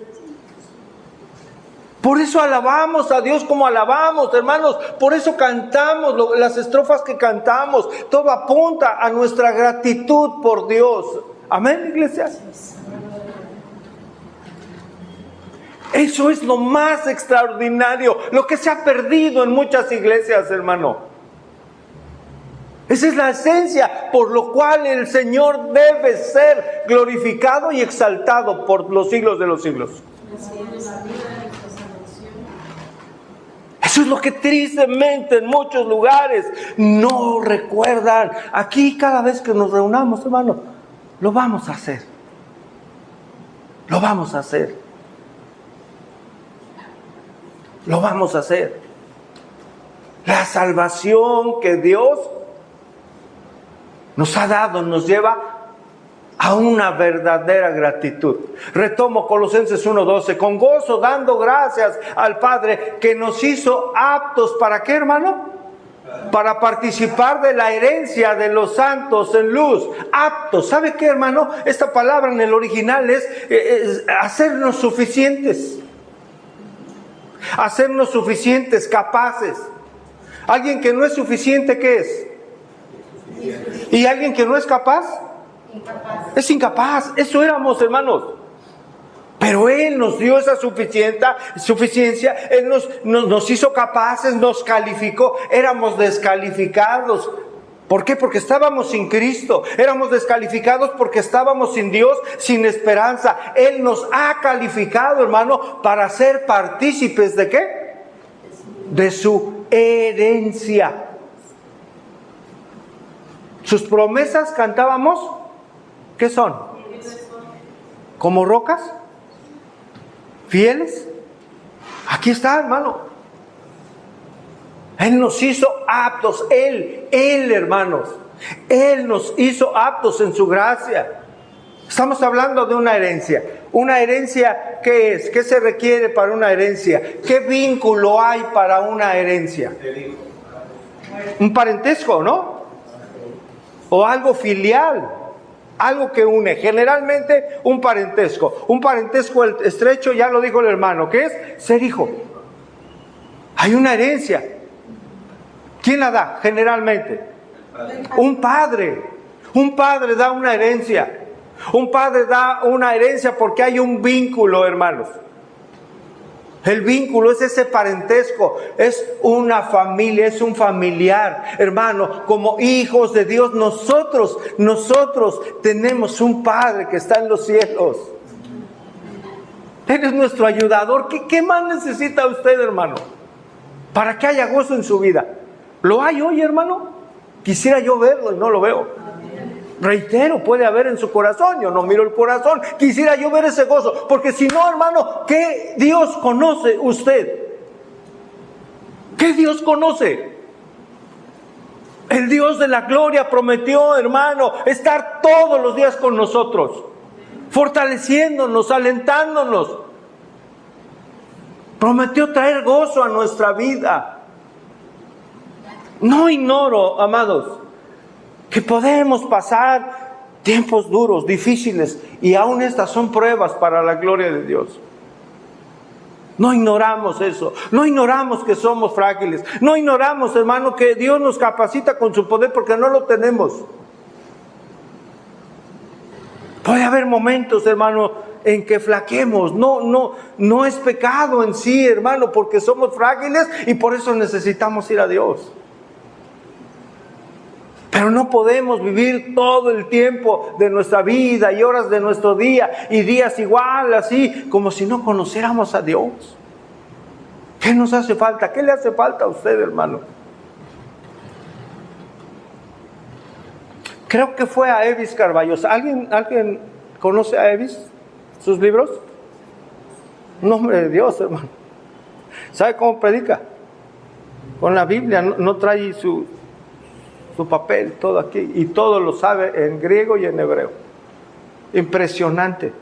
S1: Por eso alabamos a Dios como alabamos, hermanos. Por eso cantamos las estrofas que cantamos. Todo apunta a nuestra gratitud por Dios. Amén, iglesia. Eso es lo más extraordinario, lo que se ha perdido en muchas iglesias, hermano. Esa es la esencia por lo cual el Señor debe ser glorificado y exaltado por los siglos de los siglos.
S3: Así es, la vida de nuestra salvación.
S1: Esa Eso es lo que tristemente en muchos lugares no recuerdan. Aquí cada vez que nos reunamos, hermano, lo vamos a hacer. Lo vamos a hacer. Lo vamos a hacer. La salvación que Dios nos ha dado nos lleva a una verdadera gratitud. Retomo Colosenses 1:12, con gozo dando gracias al Padre que nos hizo aptos, ¿para qué, hermano? Para participar de la herencia de los santos en luz. Aptos, ¿sabe qué, hermano? Esta palabra en el original es hacernos suficientes. Hacernos suficientes, capaces. Alguien que no es suficiente, ¿qué es? ¿Y alguien que no es capaz?
S3: Incapaz.
S1: Es incapaz. Eso éramos, hermanos. Pero Él nos dio esa suficiencia. Él nos hizo capaces, nos calificó. Éramos descalificados. ¿Por qué? Porque estábamos sin Cristo. Éramos descalificados porque estábamos sin Dios, sin esperanza. Él nos ha calificado, hermano, para ser partícipes ¿de qué? De su herencia. Sus promesas cantábamos, ¿qué son? ¿Como rocas? ¿Fieles? Aquí está, hermano. Él nos hizo aptos. Él, hermanos. Él nos hizo aptos en su gracia. Estamos hablando de una herencia. ¿Una herencia qué es? ¿Qué se requiere para una herencia? ¿Qué vínculo hay para una herencia? Un parentesco, ¿no? O algo filial. Algo que une. Generalmente un parentesco. Un parentesco estrecho, ya lo dijo el hermano, ¿qué es? Ser hijo. Hay una herencia. ¿Quién la da? Generalmente. Un padre. Un padre da una herencia. Un padre da una herencia porque hay un vínculo, hermanos. El vínculo es ese parentesco, es una familia, es un familiar, hermano. Como hijos de Dios, nosotros tenemos un Padre que está en los cielos. Él es nuestro ayudador. ¿Qué más necesita usted, hermano? Para que haya gozo en su vida. ¿Lo hay hoy, hermano? Quisiera yo verlo y no lo veo. Reitero, puede haber en su corazón. Yo no miro el corazón. Quisiera yo ver ese gozo. Porque si no, hermano, ¿qué Dios conoce usted? ¿Qué Dios conoce? El Dios de la gloria prometió, hermano, estar todos los días con nosotros, fortaleciéndonos, alentándonos. Prometió traer gozo a nuestra vida. No ignoro, amados, que podemos pasar tiempos duros, difíciles, y aún estas son pruebas para la gloria de Dios. No ignoramos eso, no ignoramos que somos frágiles, no ignoramos, hermano, que Dios nos capacita con su poder porque no lo tenemos. Puede haber momentos, hermano, en que flaquemos. No es pecado en sí, hermano, porque somos frágiles y por eso necesitamos ir a Dios. Pero no podemos vivir todo el tiempo de nuestra vida y horas de nuestro día y días igual, así, como si no conociéramos a Dios. ¿Qué nos hace falta? ¿Qué le hace falta a usted, hermano? Creo que fue a Evis Carballos. ¿Alguien conoce a Evis? ¿Sus libros? Un hombre de Dios, hermano. ¿Sabe cómo predica? Con la Biblia, no trae su papel, todo aquí, y todo lo sabe en griego y en hebreo. Impresionante.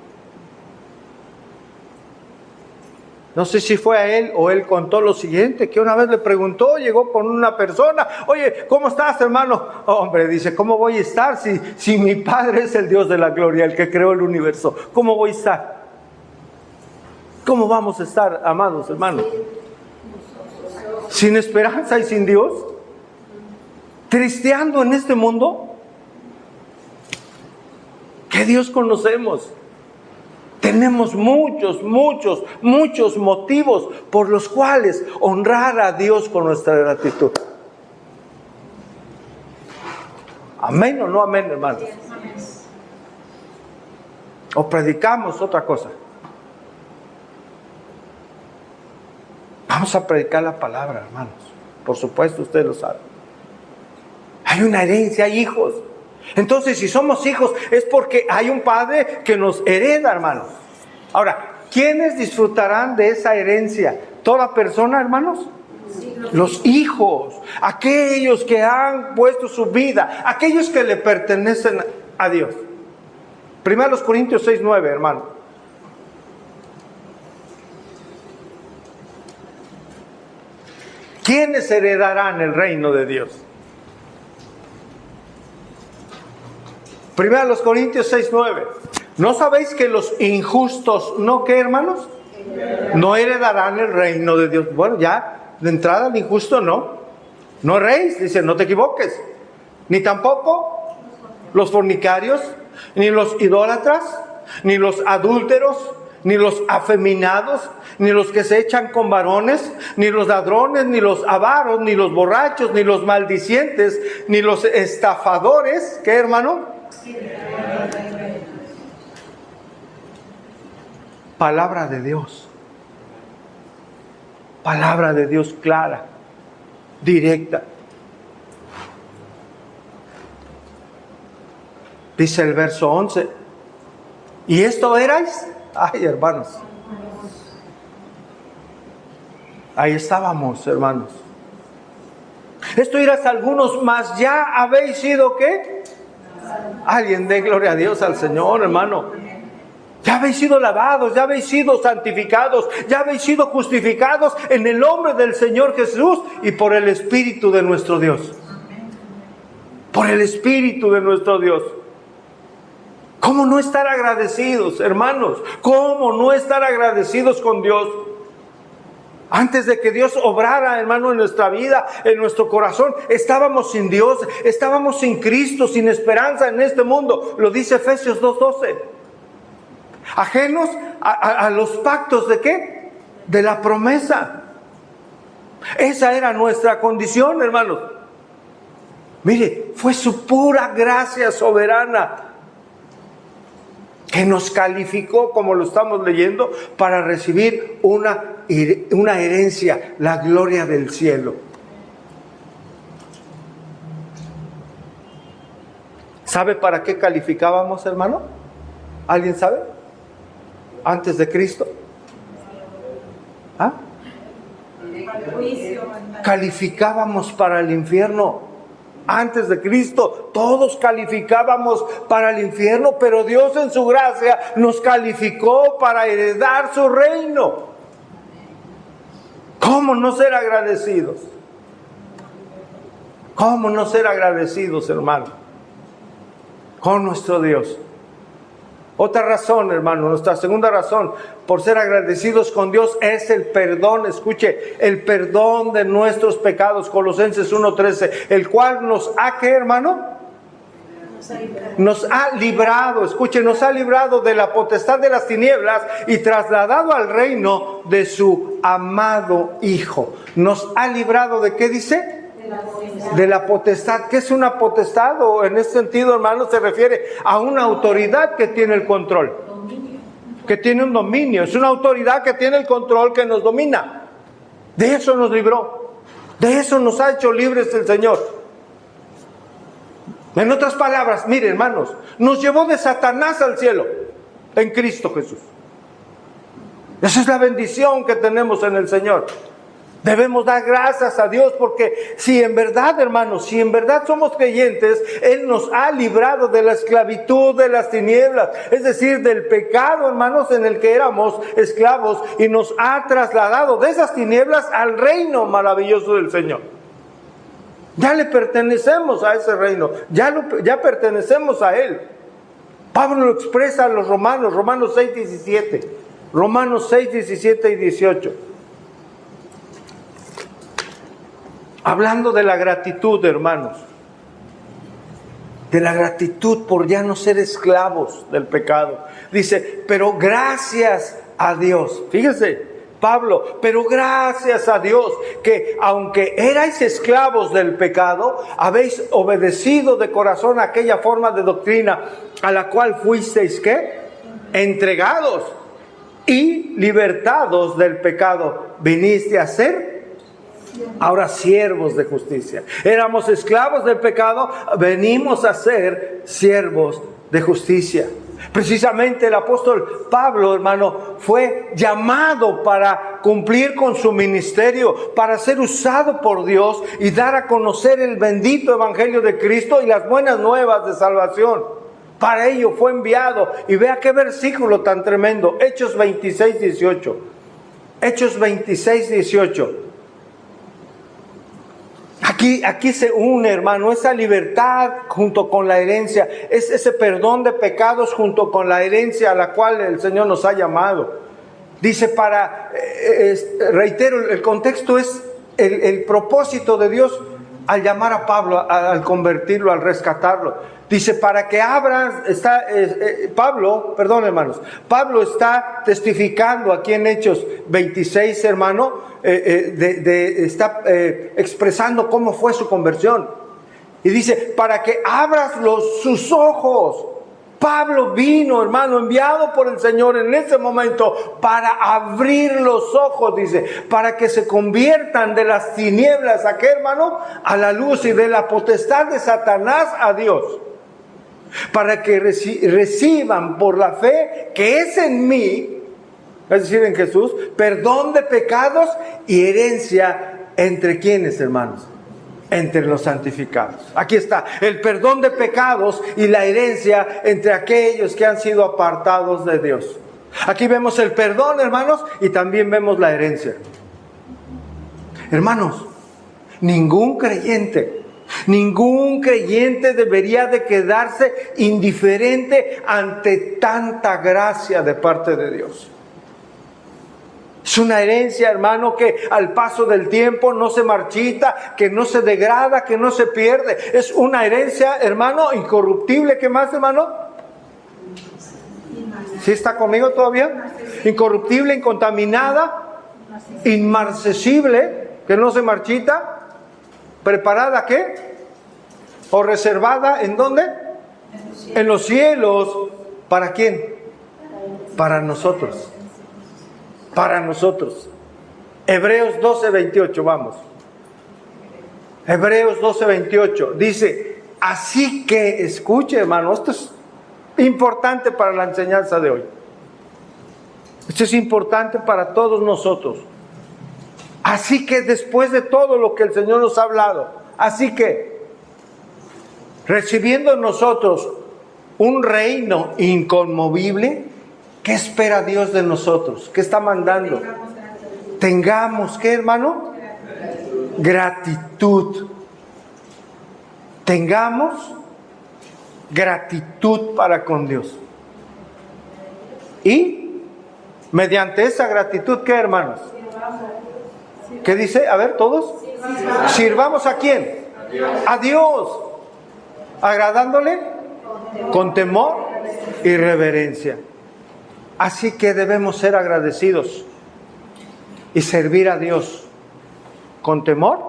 S1: No sé si fue a él o él contó lo siguiente, que una vez le preguntó, llegó con una persona, oye, ¿cómo estás, hermano? Hombre, dice, ¿cómo voy a estar si mi Padre es el Dios de la gloria, el que creó el universo? ¿Cómo voy a estar? ¿Cómo vamos a estar, amados hermanos? ¿Sin esperanza y sin Dios? ¿Tristeando en este mundo? ¿Qué Dios conocemos? Tenemos muchos motivos por los cuales honrar a Dios con nuestra gratitud. ¿Amén o no amén, hermanos? ¿O predicamos otra cosa? Vamos a predicar la palabra, hermanos. Por supuesto, ustedes lo saben. Hay una herencia, hay hijos. Entonces, si somos hijos, es porque hay un padre que nos hereda, hermanos. Ahora, ¿quiénes disfrutarán de esa herencia? ¿Toda persona, hermanos? Los hijos, aquellos que han puesto su vida, aquellos que le pertenecen a Dios. 1 Corintios 6:9, hermano. ¿Quiénes heredarán el reino de Dios? 1 Corintios 6:9. ¿No sabéis que los injustos, no qué, hermanos? No heredarán el reino de Dios? Bueno, ya de entrada el injusto no. No erréis, dice, no te equivoques. Ni tampoco los fornicarios, ni los idólatras, ni los adúlteros, ni los afeminados, ni los que se echan con varones, ni los ladrones, ni los avaros, ni los borrachos, ni los maldicientes, ni los estafadores. ¿Qué, hermano? Palabra de Dios. Palabra de Dios clara, directa. Dice el verso 11. ¿Y esto erais? Ay, hermanos. Ahí estábamos, hermanos. Esto eras algunos, mas ya habéis sido, ¿qué? Alguien dé gloria a Dios, al Señor, hermano. Ya habéis sido lavados, ya habéis sido santificados, ya habéis sido justificados en el nombre del Señor Jesús y por el Espíritu de nuestro Dios. Por el Espíritu de nuestro Dios. ¿Cómo no estar agradecidos, hermanos? ¿Cómo no estar agradecidos con Dios? Antes de que Dios obrara, hermano, en nuestra vida, en nuestro corazón, estábamos sin Dios, estábamos sin Cristo, sin esperanza en este mundo. Lo dice Efesios 2:12. Ajenos a los pactos ¿de qué? De la promesa. Esa era nuestra condición, hermanos. Mire, fue su pura gracia soberana que nos calificó, como lo estamos leyendo, para recibir una herencia, la gloria del cielo. ¿Sabe para qué calificábamos, hermano? ¿Alguien sabe? Antes de Cristo. ¿Ah? Calificábamos para el infierno. Antes de Cristo, todos calificábamos para el infierno, pero Dios en su gracia nos calificó para heredar su reino. ¿Cómo no ser agradecidos? ¿Cómo no ser agradecidos, hermano? Con nuestro Dios. Otra razón, hermano, nuestra segunda razón por ser agradecidos con Dios es el perdón. Escuche, el perdón de nuestros pecados, Colosenses 1:13, el cual nos ha, ¿qué, hermano? Nos ha librado, escuche, nos ha librado de la potestad de las tinieblas y trasladado al reino de su amado Hijo. Nos ha librado de, ¿qué dice? De la potestad. ¿Qué es una potestad? O en este sentido, hermano, se refiere a una autoridad que tiene el control, que tiene un dominio. Es una autoridad que tiene el control, que nos domina. De eso nos libró, de eso nos ha hecho libres el Señor. En otras palabras, mire, hermanos, nos llevó de Satanás al cielo en Cristo Jesús. Esa es la bendición que tenemos en el Señor. Debemos dar gracias a Dios, porque si en verdad, hermanos, si en verdad somos creyentes, Él nos ha librado de la esclavitud de las tinieblas, es decir, del pecado, hermanos, en el que éramos esclavos, y nos ha trasladado de esas tinieblas al reino maravilloso del Señor. Ya le pertenecemos a ese reino, ya pertenecemos a Él. Pablo lo expresa a los romanos, Romanos 6:17, Romanos 6:17 y 18. Hablando de la gratitud, hermanos, de la gratitud por ya no ser esclavos del pecado. Dice, pero gracias a Dios, fíjense, Pablo, pero gracias a Dios que aunque erais esclavos del pecado, habéis obedecido de corazón aquella forma de doctrina a la cual fuisteis, ¿qué? Entregados. y libertados del pecado, viniste a ser ahora siervos de justicia. Éramos esclavos del pecado, venimos a ser siervos de justicia. Precisamente el apóstol Pablo, hermano, fue llamado para cumplir con su ministerio, para ser usado por Dios y dar a conocer el bendito evangelio de Cristo y las buenas nuevas de salvación. Para ello fue enviado. Y vea qué versículo tan tremendo. Hechos 26, 18. Hechos 26, 18. Aquí se une, hermano, esa libertad junto con la herencia, es ese perdón de pecados junto con la herencia a la cual el Señor nos ha llamado. Dice reitero, el contexto es el propósito de Dios al llamar a Pablo, al convertirlo, al rescatarlo. Dice, para que abran, Pablo está testificando aquí en Hechos 26, hermano, está expresando cómo fue su conversión. Y dice, para que abras sus ojos. Pablo vino, hermano, enviado por el Señor en ese momento para abrir los ojos, dice, para que se conviertan de las tinieblas, ¿a qué, hermano? A la luz, y de la potestad de Satanás a Dios. Para que reciban por la fe que es en mí, es decir, en Jesús, perdón de pecados y herencia entre quienes, hermanos, entre los santificados. Aquí está, el perdón de pecados y la herencia entre aquellos que han sido apartados de Dios. Aquí vemos el perdón, hermanos, y también vemos la herencia. Hermanos, ningún creyente debería de quedarse indiferente ante tanta gracia de parte de Dios. Es una herencia, hermano, que al paso del tiempo no se marchita, que no se degrada, que no se pierde. Es una herencia, hermano, incorruptible. ¿Qué más, hermano? ¿Sí está conmigo todavía? Incorruptible, incontaminada, inmarcesible, que no se marchita. ¿Preparada qué? ¿O reservada en dónde? En los cielos. ¿Para quién? Para nosotros. Para nosotros. Hebreos 12:28, vamos. Hebreos 12:28 dice, así que, escuche, hermano, esto es importante para la enseñanza de hoy. Esto es importante para todos nosotros. Así que después de todo lo que el Señor nos ha hablado, así que, recibiendo nosotros un reino inconmovible, ¿qué espera Dios de nosotros? ¿Qué está mandando? Tengamos, ¿qué, hermano? Gratitud. Tengamos gratitud para con Dios. Y mediante esa gratitud, ¿qué, hermanos? ¿Qué dice? A ver, todos. ¿Sirvamos a quién? A Dios. ¿Agradándole? Con temor y reverencia. Así que debemos ser agradecidos y servir a Dios con temor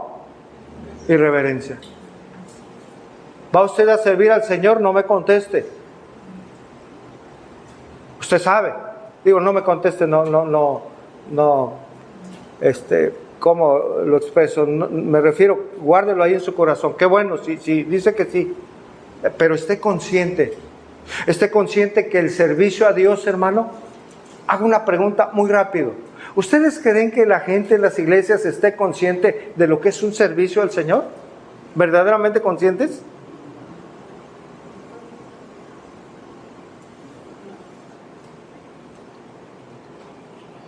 S1: y reverencia. ¿Va usted a servir al Señor? No me conteste. Usted sabe. Digo, no me conteste, ¿cómo lo expreso? No, me refiero, guárdelo ahí en su corazón. Qué bueno, sí, dice que sí. Pero esté consciente que el servicio a Dios, hermano, hago una pregunta muy rápido. ¿Ustedes creen que la gente en las iglesias esté consciente de lo que es un servicio al Señor? ¿Verdaderamente conscientes?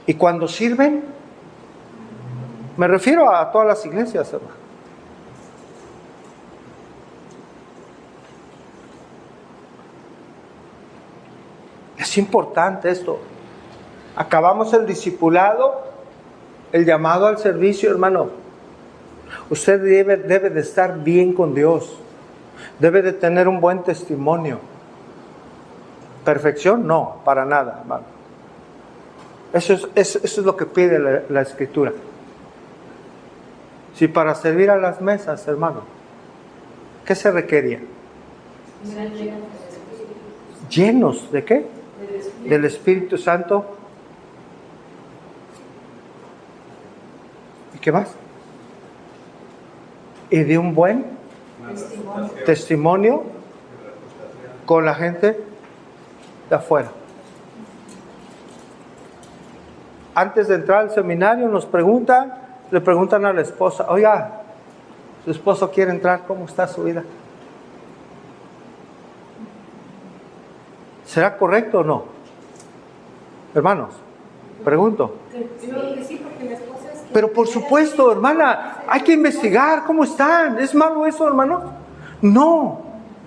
S1: Y cuando sirven, me refiero a todas las iglesias, hermano. Es importante esto. Acabamos el discipulado, el llamado al servicio, hermano. Usted debe de estar bien con Dios. Debe de tener un buen testimonio. ¿Perfección? No, para nada, hermano. Eso es lo que pide la Escritura. Si para servir a las mesas, hermano, ¿qué se requería? ¿Llenos de qué? Del Espíritu Santo ¿Y qué más? Y de un buen testimonio con la gente de afuera. Antes de entrar al seminario le preguntan a la esposa, oiga, su esposo quiere entrar, ¿cómo está su vida? ¿Será correcto o no? Hermanos, pregunto. Pero por supuesto, hermana, hay que investigar cómo están. ¿Es malo eso, hermanos? No,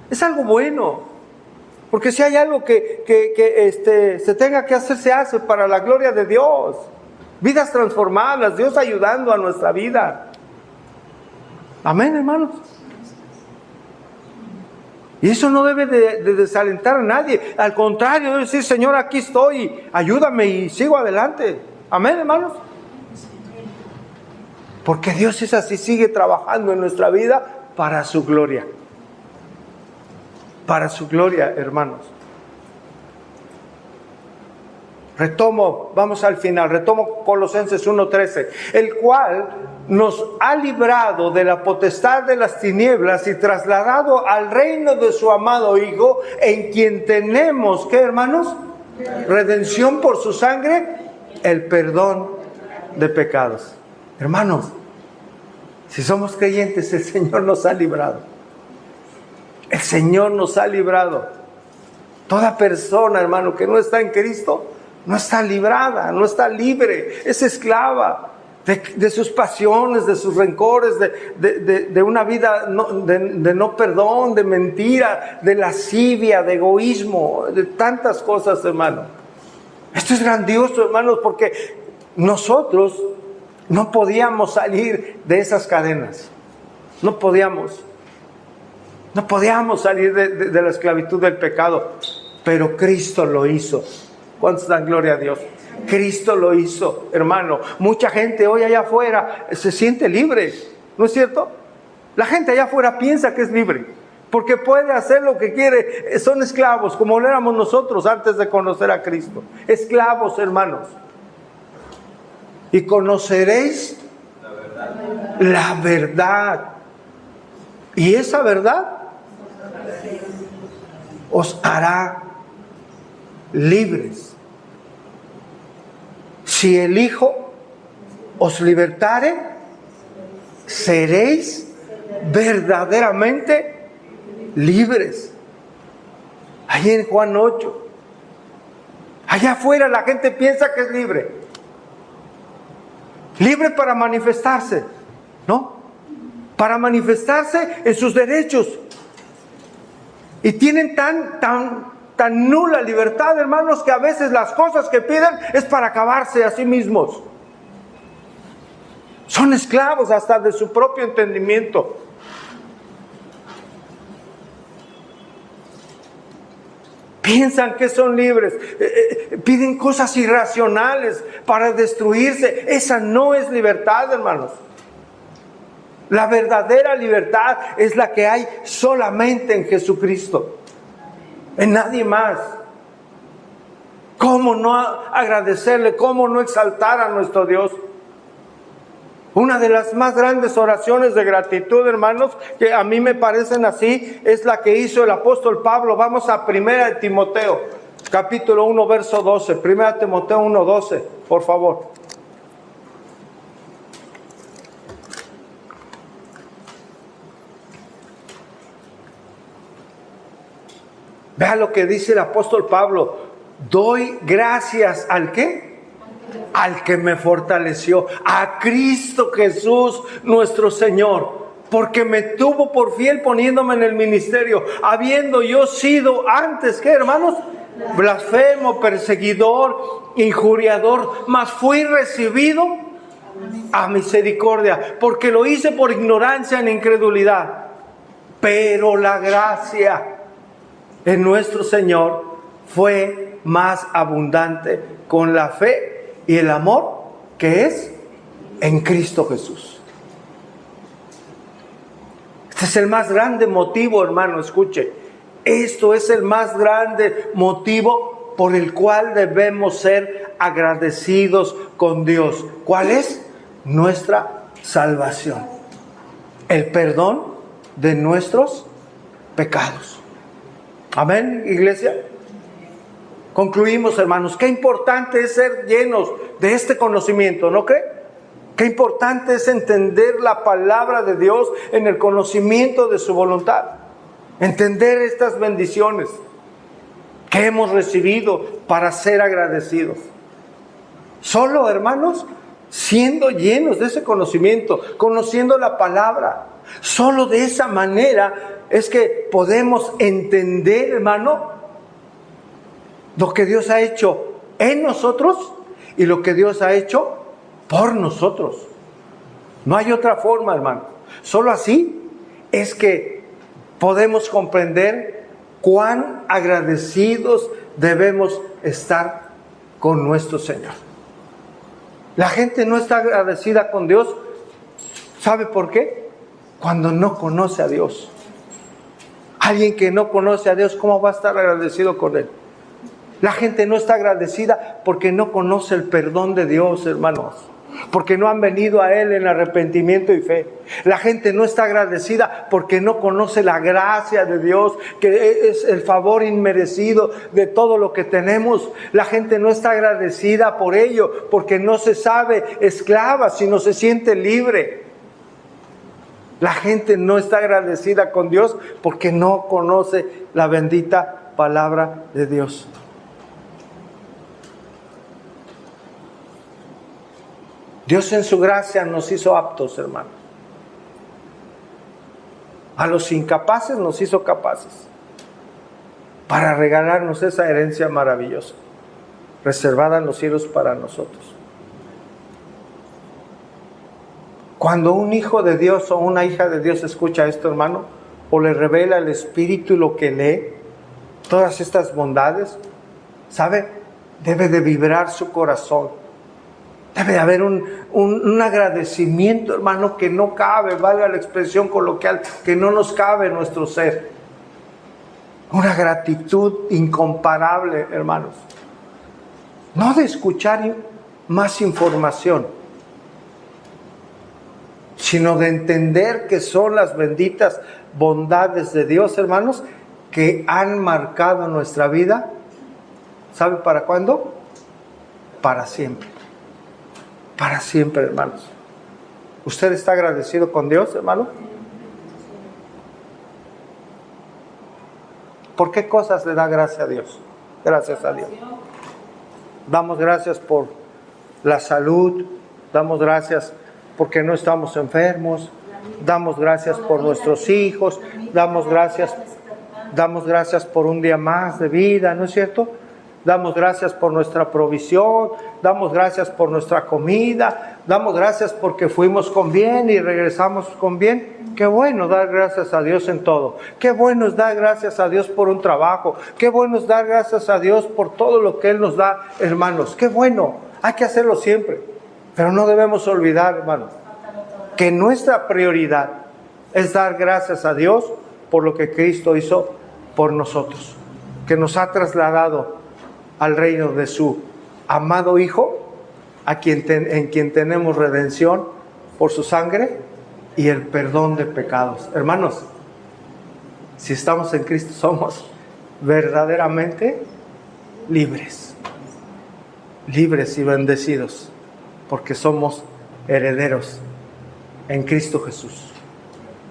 S1: es algo bueno. Porque si hay algo que se tenga que hacer, se hace para la gloria de Dios. Vidas transformadas, Dios ayudando a nuestra vida. Amén, hermanos. Y eso no debe de desalentar a nadie. Al contrario, debe decir, Señor, aquí estoy, ayúdame y sigo adelante. Amén, hermanos. Porque Dios es así, sigue trabajando en nuestra vida para su gloria. Para su gloria, hermanos. Vamos al final, retomo Colosenses 1:13, el cual nos ha librado de la potestad de las tinieblas y trasladado al reino de su amado Hijo, en quien tenemos, ¿qué, hermanos? Redención por su sangre, el perdón de pecados. Hermanos, si somos creyentes, el Señor nos ha librado. El Señor nos ha librado. Toda persona, hermano, que no está en Cristo, no está librada, no está libre, es esclava de sus pasiones, de sus rencores, de una vida de no perdón, de mentira, de lascivia, de egoísmo, de tantas cosas, hermano. Esto es grandioso, hermanos, porque nosotros no podíamos salir de esas cadenas. No podíamos salir de la esclavitud del pecado, pero Cristo lo hizo. ¿Cuántos dan gloria a Dios? Cristo lo hizo, hermano. Mucha gente hoy allá afuera se siente libre, ¿no es cierto? La gente allá afuera piensa que es libre, porque puede hacer lo que quiere. Son esclavos, como lo éramos nosotros antes de conocer a Cristo. Esclavos, hermanos. Y conoceréis la verdad. Y esa verdad os hará libres. Si el Hijo os libertare, seréis verdaderamente libres. Ahí en Juan 8. Allá afuera la gente piensa que es libre. Libre para manifestarse, ¿no? Para manifestarse en sus derechos. Y tienen tan nula libertad, hermanos, que a veces las cosas que piden es para acabarse a sí mismos. Son esclavos hasta de su propio entendimiento. Piensan que son libres, piden cosas irracionales para destruirse. Esa no es libertad, hermanos. La verdadera libertad es la que hay solamente en Jesucristo, en nadie más. ¿Cómo no agradecerle? ¿Cómo no exaltar a nuestro Dios? Una de las más grandes oraciones de gratitud, hermanos, que a mí me parecen así, es la que hizo el apóstol Pablo. Vamos a 1 Timoteo, capítulo 1, verso 12. 1 Timoteo 1, 12, por favor. Vea lo que dice el apóstol Pablo. Doy gracias ¿al qué? Al que me fortaleció, a Cristo Jesús nuestro Señor, porque me tuvo por fiel poniéndome en el ministerio, habiendo yo sido antes, ¿qué, hermanos? Blasfemo, perseguidor, injuriador, mas fui recibido a misericordia, porque lo hice por ignorancia en incredulidad. Pero la gracia en nuestro Señor fue más abundante con la fe y el amor que es en Cristo Jesús. Este es el más grande motivo, hermano, escuche. Esto es el más grande motivo por el cual debemos ser agradecidos con Dios. ¿Cuál es? nuestra salvación. El perdón de nuestros pecados. Amén, iglesia. Concluimos, hermanos. Qué importante es ser llenos de este conocimiento, ¿no cree? Qué importante es entender la palabra de Dios en el conocimiento de su voluntad. Entender estas bendiciones que hemos recibido para ser agradecidos. Solo, hermanos, siendo llenos de ese conocimiento, conociendo la palabra. Solo de esa manera es que podemos entender, hermano, lo que Dios ha hecho en nosotros y lo que Dios ha hecho por nosotros. No hay otra forma, hermano. Solo así es que podemos comprender cuán agradecidos debemos estar con nuestro Señor. La gente no está agradecida con Dios. ¿Sabe por qué? Cuando no conoce a Dios. Alguien que no conoce a Dios, ¿cómo va a estar agradecido con Él? La gente no está agradecida porque no conoce el perdón de Dios, hermanos. Porque no han venido a Él en arrepentimiento y fe. La gente no está agradecida porque no conoce la gracia de Dios, que es el favor inmerecido de todo lo que tenemos. La gente no está agradecida por ello, porque no se sabe esclava, sino se siente libre. La gente no está agradecida con Dios porque no conoce la bendita palabra de Dios. Dios en su gracia nos hizo aptos, hermano. A los incapaces nos hizo capaces para regalarnos esa herencia maravillosa, reservada en los cielos para nosotros. Cuando un hijo de Dios o una hija de Dios escucha esto, hermano, o le revela el Espíritu lo que lee, todas estas bondades, ¿sabe? Debe de vibrar su corazón. Debe de haber un agradecimiento, hermano, que no cabe, valga la expresión coloquial, que no nos cabe en nuestro ser. Una gratitud incomparable, hermanos. No de escuchar más información, sino de entender que son las benditas bondades de Dios, hermanos, que han marcado nuestra vida. ¿Sabe para cuándo? Para siempre. Para siempre, hermanos. ¿Usted está agradecido con Dios, hermano? ¿Por qué cosas le da gracias a Dios? Gracias a Dios. Damos gracias por la salud. Damos gracias porque no estamos enfermos. Damos gracias por nuestros hijos. Damos gracias por un día más de vida, ¿no es cierto? Damos gracias por nuestra provisión, damos gracias por nuestra comida, damos gracias porque fuimos con bien y regresamos con bien. Qué bueno dar gracias a Dios en todo. Qué bueno es dar gracias a Dios por un trabajo. Qué bueno es dar gracias a Dios por todo lo que Él nos da, hermanos. Qué bueno, hay que hacerlo siempre. Pero no debemos olvidar, hermanos, que nuestra prioridad es dar gracias a Dios por lo que Cristo hizo por nosotros, que nos ha trasladado al reino de su amado Hijo, en quien tenemos redención por su sangre y el perdón de pecados. Hermanos, si estamos en Cristo somos verdaderamente libres y bendecidos, porque somos herederos en Cristo Jesús.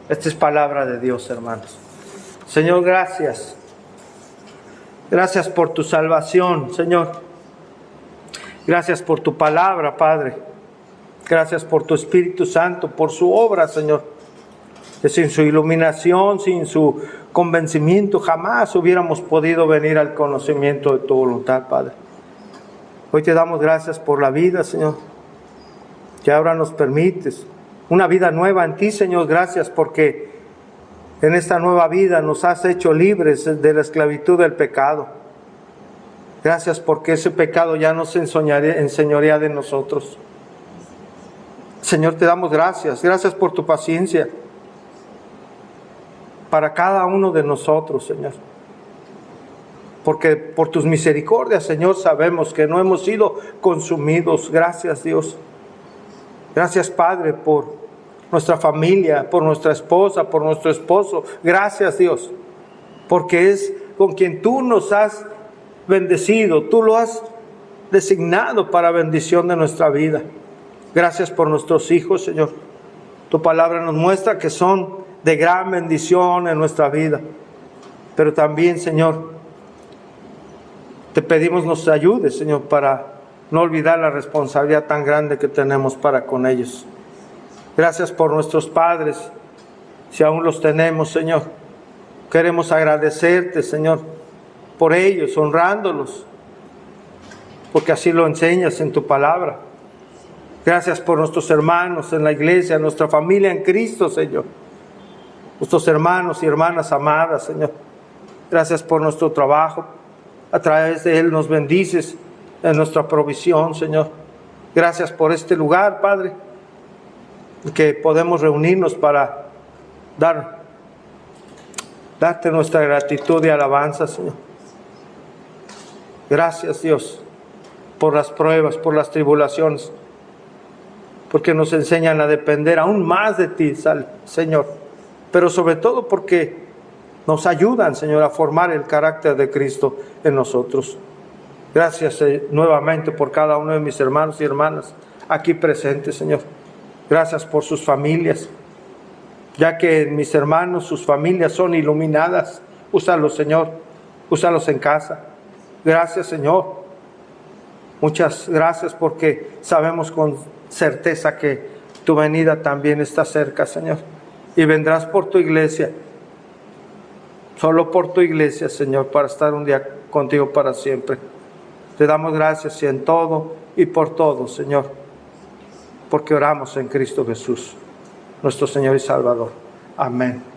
S1: Esta es palabra de Dios, hermanos. Señor, gracias. Gracias por tu salvación, Señor. Gracias por tu palabra, Padre. Gracias por tu Espíritu Santo, por su obra, Señor. Que sin su iluminación, sin su convencimiento, jamás hubiéramos podido venir al conocimiento de tu voluntad, Padre. Hoy te damos gracias por la vida, Señor, que ahora nos permites. Una vida nueva en ti, Señor. Gracias porque en esta nueva vida nos has hecho libres de la esclavitud del pecado. Gracias porque ese pecado ya no se enseñorea de nosotros. Señor, te damos gracias. Gracias por tu paciencia para cada uno de nosotros, Señor. Porque por tus misericordias, Señor, sabemos que no hemos sido consumidos. Gracias, Dios. Gracias, Padre, por nuestra familia, por nuestra esposa, por nuestro esposo. Gracias, Dios, porque es con quien tú nos has bendecido, tú lo has designado para bendición de nuestra vida. Gracias por nuestros hijos, Señor. Tu palabra nos muestra que son de gran bendición en nuestra vida. Pero también, Señor, te pedimos nos ayudes, Señor, para no olvidar la responsabilidad tan grande que tenemos para con ellos. Gracias por nuestros padres, si aún los tenemos, Señor. Queremos agradecerte, Señor, por ellos, honrándolos, porque así lo enseñas en tu palabra. Gracias por nuestros hermanos en la iglesia, nuestra familia en Cristo, Señor. Nuestros hermanos y hermanas amadas, Señor. Gracias por nuestro trabajo. A través de él nos bendices en nuestra provisión, Señor. Gracias por este lugar, Padre, que podemos reunirnos para darte nuestra gratitud y alabanza, Señor. Gracias, Dios, por las pruebas, por las tribulaciones, porque nos enseñan a depender aún más de ti, Señor, pero sobre todo porque nos ayudan, Señor, a formar el carácter de Cristo en nosotros. Gracias nuevamente por cada uno de mis hermanos y hermanas aquí presentes, Señor. Gracias por sus familias, ya que mis hermanos, sus familias son iluminadas. Úsalos, Señor, úsalos en casa. Gracias, Señor. Muchas gracias, porque sabemos con certeza que tu venida también está cerca, Señor. Y vendrás por tu iglesia, solo por tu iglesia, Señor, para estar un día contigo para siempre. Te damos gracias y en todo y por todo, Señor, porque oramos en Cristo Jesús, nuestro Señor y Salvador. Amén.